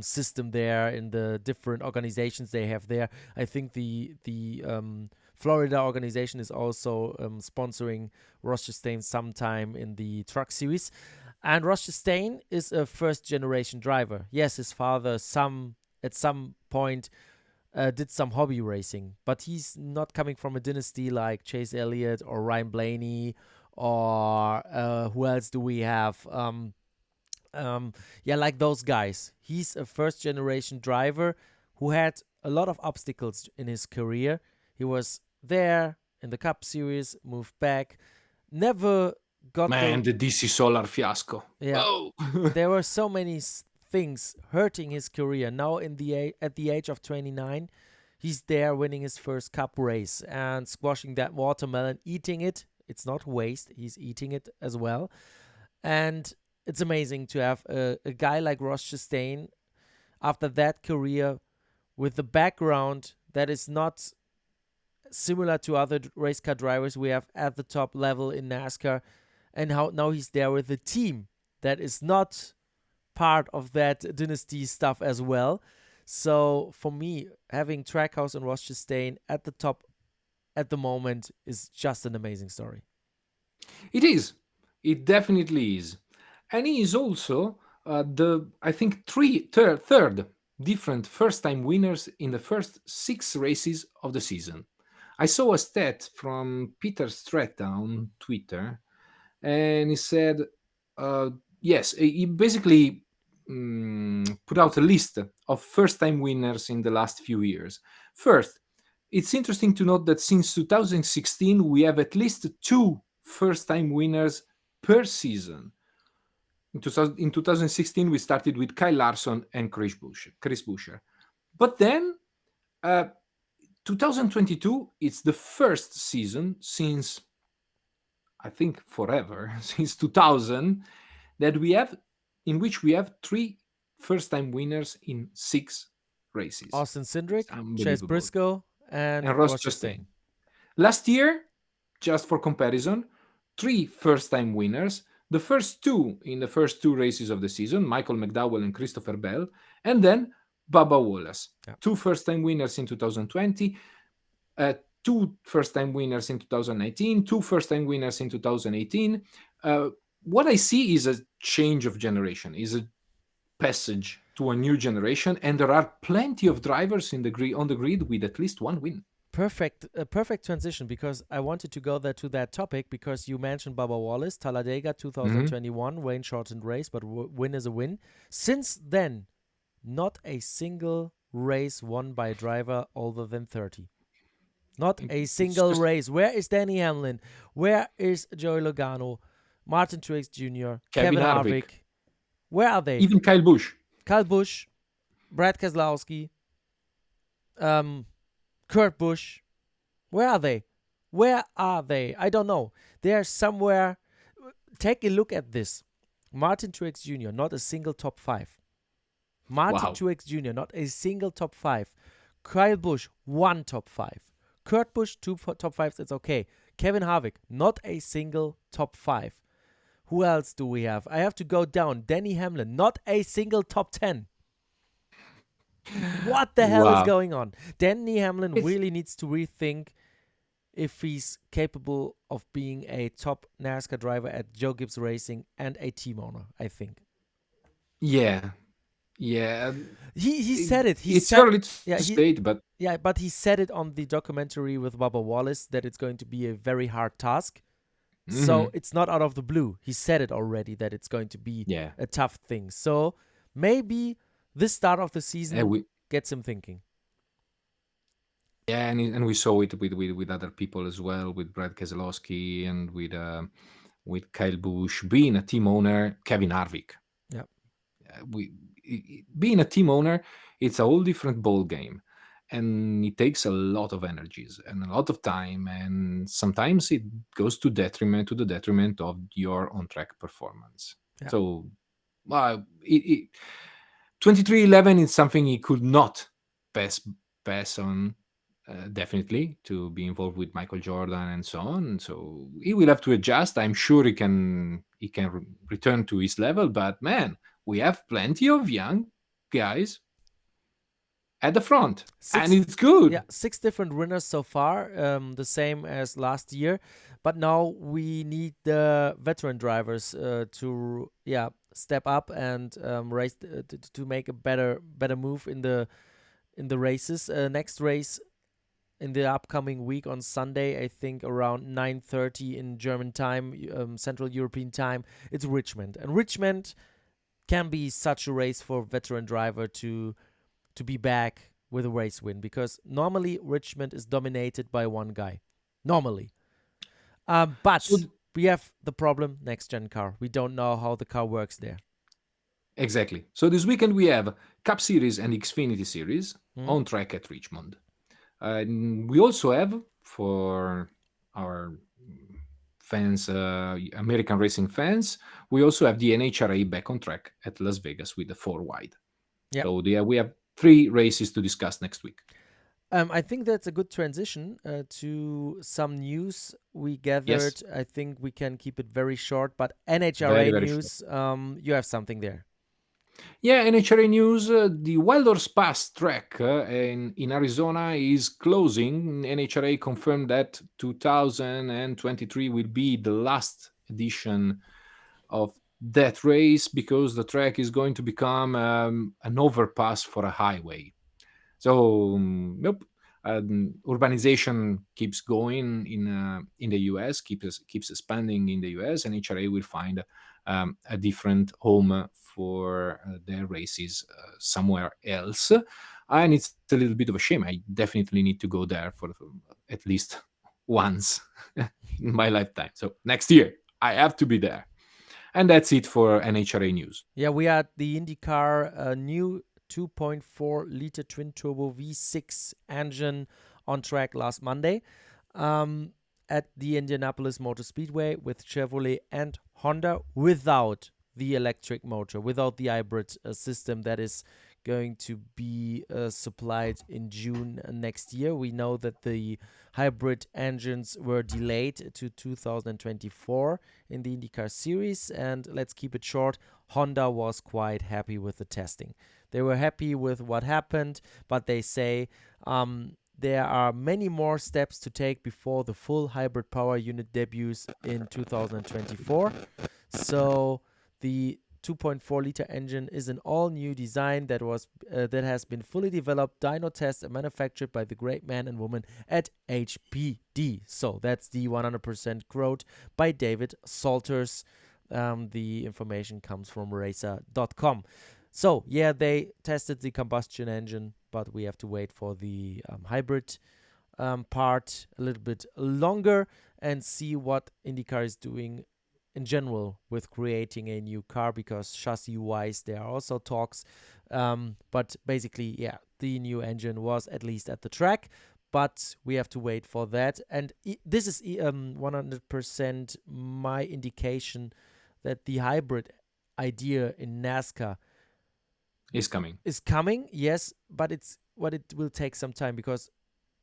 system there, in the different organizations they have there. I think the Florida organization is also sponsoring Ross Chastain sometime in the truck series. And Ross Chastain is a first-generation driver. Yes, his father at some point did some hobby racing, but he's not coming from a dynasty like Chase Elliott or Ryan Blaney or who else do we have? Like those guys. He's a first-generation driver who had a lot of obstacles in his career. He was there in the Cup Series, moved back, never got the DC Solar fiasco. Yeah. Oh. There were so many things hurting his career. Now at the age of 29, he's there winning his first Cup race and squashing that watermelon, eating it. It's not waste. He's eating it as well. And it's amazing to have a guy like Ross Chastain after that career with the background that is not similar to other race car drivers we have at the top level in NASCAR, and how now he's there with a team that is not part of that dynasty stuff as well. So for me, having Trackhouse and Ross Chastain at the top at the moment is just an amazing story. It is. It definitely is. And he is also the, I think, third different first time winners in the first 6 races of the season. I saw a stat from Peter Stretta on Twitter, and he said, uh, yes, he basically put out a list of first time winners in the last few years. First, it's interesting to note that since 2016, we have at least 2 first time winners per season. In 2016, we started with Kyle Larson and Chris Buescher. But then, uh, 2022, it's the first season since, I think, forever, since 2000, that we have, in which we have 3 first time winners in 6 races. Austin It's Cindric, Chase unbelievable. Briscoe, and And Ross Ross Chastain. Chastain. Last year, just for comparison, 3 first time winners. The first 2 in the first 2 races of the season, Michael McDowell and Christopher Bell, and then Bubba Wallace. Yeah. 2 first time winners in 2020, 2 first time winners in 2019, 2 first time winners in 2018. What I see is a change of generation, is a passage to a new generation, and there are plenty of drivers on the grid with at least 1 win. Perfect transition, because I wanted to go there to that topic, because you mentioned Bubba Wallace, Talladega Mhm. 2021, rain shortened race, but win is a win. Since then, not a single race won by a driver older than 30. Not a It's single just race. Where is Danny Hamlin? Where is Joey Logano? Martin Truex Jr., Kevin Kevin Harvick, Harvick? Where are they? even Kyle Busch. Kyle Busch, Brad Keselowski, Kurt Busch. Where are they? Where are they? I don't know. They are somewhere. Take a look at this. Martin Truex Jr., not a single top 5. Martin Wow. Truex Jr., not a single top 5. Kyle Busch, 1 top 5. Kurt Busch, 2 top 5s, it's okay. Kevin Harvick, not a single top 5. Who else do we have? I have to go down. Danny Hamlin, not a single top 10. What the hell is Wow. going on? Danny Hamlin It's really needs to rethink if he's capable of being a top NASCAR driver at Joe Gibbs Racing and a team owner, I think. yeah, yeah. He said it. He It's said, early to yeah, say it, but but he said it on the documentary with Bubba Wallace that it's going to be a very hard task. So mhm, it's not out of the blue. He said it already that it's going to be yeah, a tough thing. So maybe this start of the season we gets him thinking. yeah, and we saw it with other people as well, with Brad Keselowski and with Kyle Busch being a team owner, Kevin Harvick. Yeah. Being a team owner, it's a whole different ball game, and it takes a lot of energies and a lot of time, and sometimes it goes to the detriment of your on track performance. Yeah. So, 2311 is something he could not pass on. Definitely to be involved with Michael Jordan and so on. So he will have to adjust. I'm sure he can return to his level. But man, we have plenty of young guys at the front, and Six, it's good. yeah, 6 different winners so far, the same as last year. But now we need the veteran drivers to step up and race to make a better move in the races. Next race in the upcoming week on Sunday, I think around 9:30 in German time, Central European time. It's Richmond, and Richmond can be such a race for a veteran driver to be back with a race win, because normally Richmond is dominated by one guy. Normally. So But we have the problem next gen car. We don't know how the car works there. exactly. So this weekend we have Cup Series and Xfinity Series Mhm. on track at Richmond. We also have, for our fans, American racing fans, we also have the NHRA back on track at Las Vegas with the 4 wide. Yeah. So we have 3 races to discuss next week. I think that's a good transition to some news we Yes, gathered. I think we can keep it very short, but NHRA very, very short. news, you have something there. Yeah, NHRA news, the Wild Horse Pass track in Arizona is closing. NHRA confirmed that 2023 will be the last edition of that race because the track is going to become an overpass for a highway. So nope. Urbanization keeps going in the US, keeps expanding in the US, and HRA will find a different home for their races somewhere else. And it's a little bit of a shame. I definitely need to go there for at least once in my lifetime. So next year I have to be there. And that's it for NHRA news. Yeah, we had the IndyCar new 2.4 liter twin turbo V6 engine on track last Monday um, at the Indianapolis Motor Speedway with Chevrolet and Honda without the electric motor, without the hybrid system that is going to be supplied in June next year. We know that the hybrid engines were delayed to 2024 in the IndyCar series, and let's keep it short. Honda was quite happy with the testing. They were happy with what happened, but they say there are many more steps to take before the full hybrid power unit debuts in 2024. So the 2.4 liter engine is an all-new design that has been fully developed, dyno tested, and manufactured by the great man and woman at HPD. So that's the 100% quote by David Salters. The information comes from racer.com. So yeah, they tested the combustion engine, but we have to wait for the hybrid part a little bit longer and see what IndyCar is doing in general with creating a new car, because chassis wise there are also talks, but basically yeah, the new engine was at least at the track, but we have to wait for that. And this is 100% my indication that the hybrid idea in NASCAR Is coming. is coming, yes, but it will take some time, because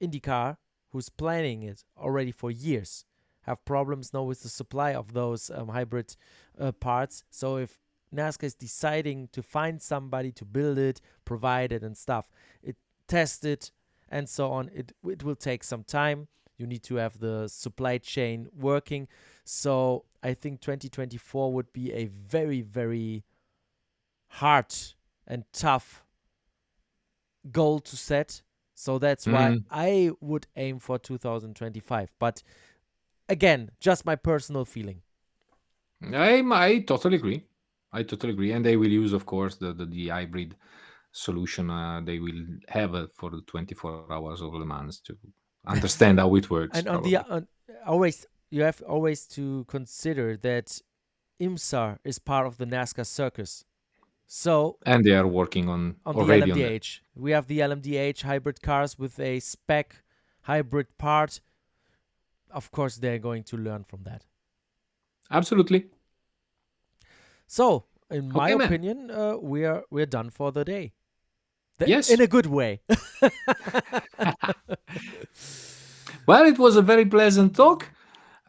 IndyCar, who's planning it already for years, have problems now with the supply of those hybrid parts. So if NASCAR is deciding to find somebody to build it, provide it, and stuff, it test it, and so on, it will take some time. You need to have the supply chain working. So I think 2024 would be a very, very hard and tough goal to set. So that's why Mhm. I would aim for 2025. But again, just my personal feeling. I totally agree. I totally agree. And they will use, of course, the hybrid solution they will have for the 24 hours of Le Mans to understand how it works, And on the probably. always you have always to consider that IMSA is part of the NASCAR circus. So And they are working on on the already on that. LMDH, we have the LMDH hybrid cars with a spec hybrid part. Of course, they're going to learn from that. Absolutely. So, in my Okay, man. opinion, we're done for the day. In Yes. a good way. Well, it was a very pleasant talk.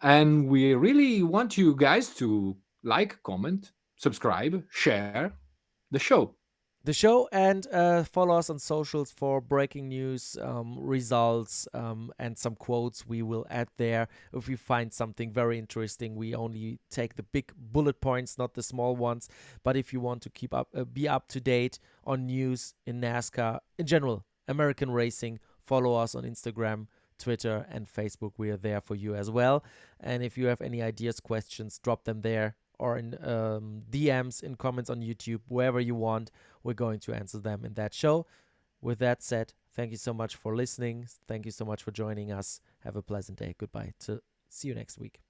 And we really want you guys to like, comment, subscribe, share the show. The show, and follow us on socials for breaking news, results, and some quotes we will add there. If we find something very interesting, we only take the big bullet points, not the small ones. But if you want to be up to date on news in NASCAR in general, American racing, follow us on Instagram, Twitter, and Facebook. We are there for you as well. And if you have any ideas, questions, drop them there, or in DMs, in comments on YouTube, wherever you want. We're going to answer them in that show. With that said, thank you so much for listening. Thank you so much for joining us. Have a pleasant day. Goodbye. See you next week.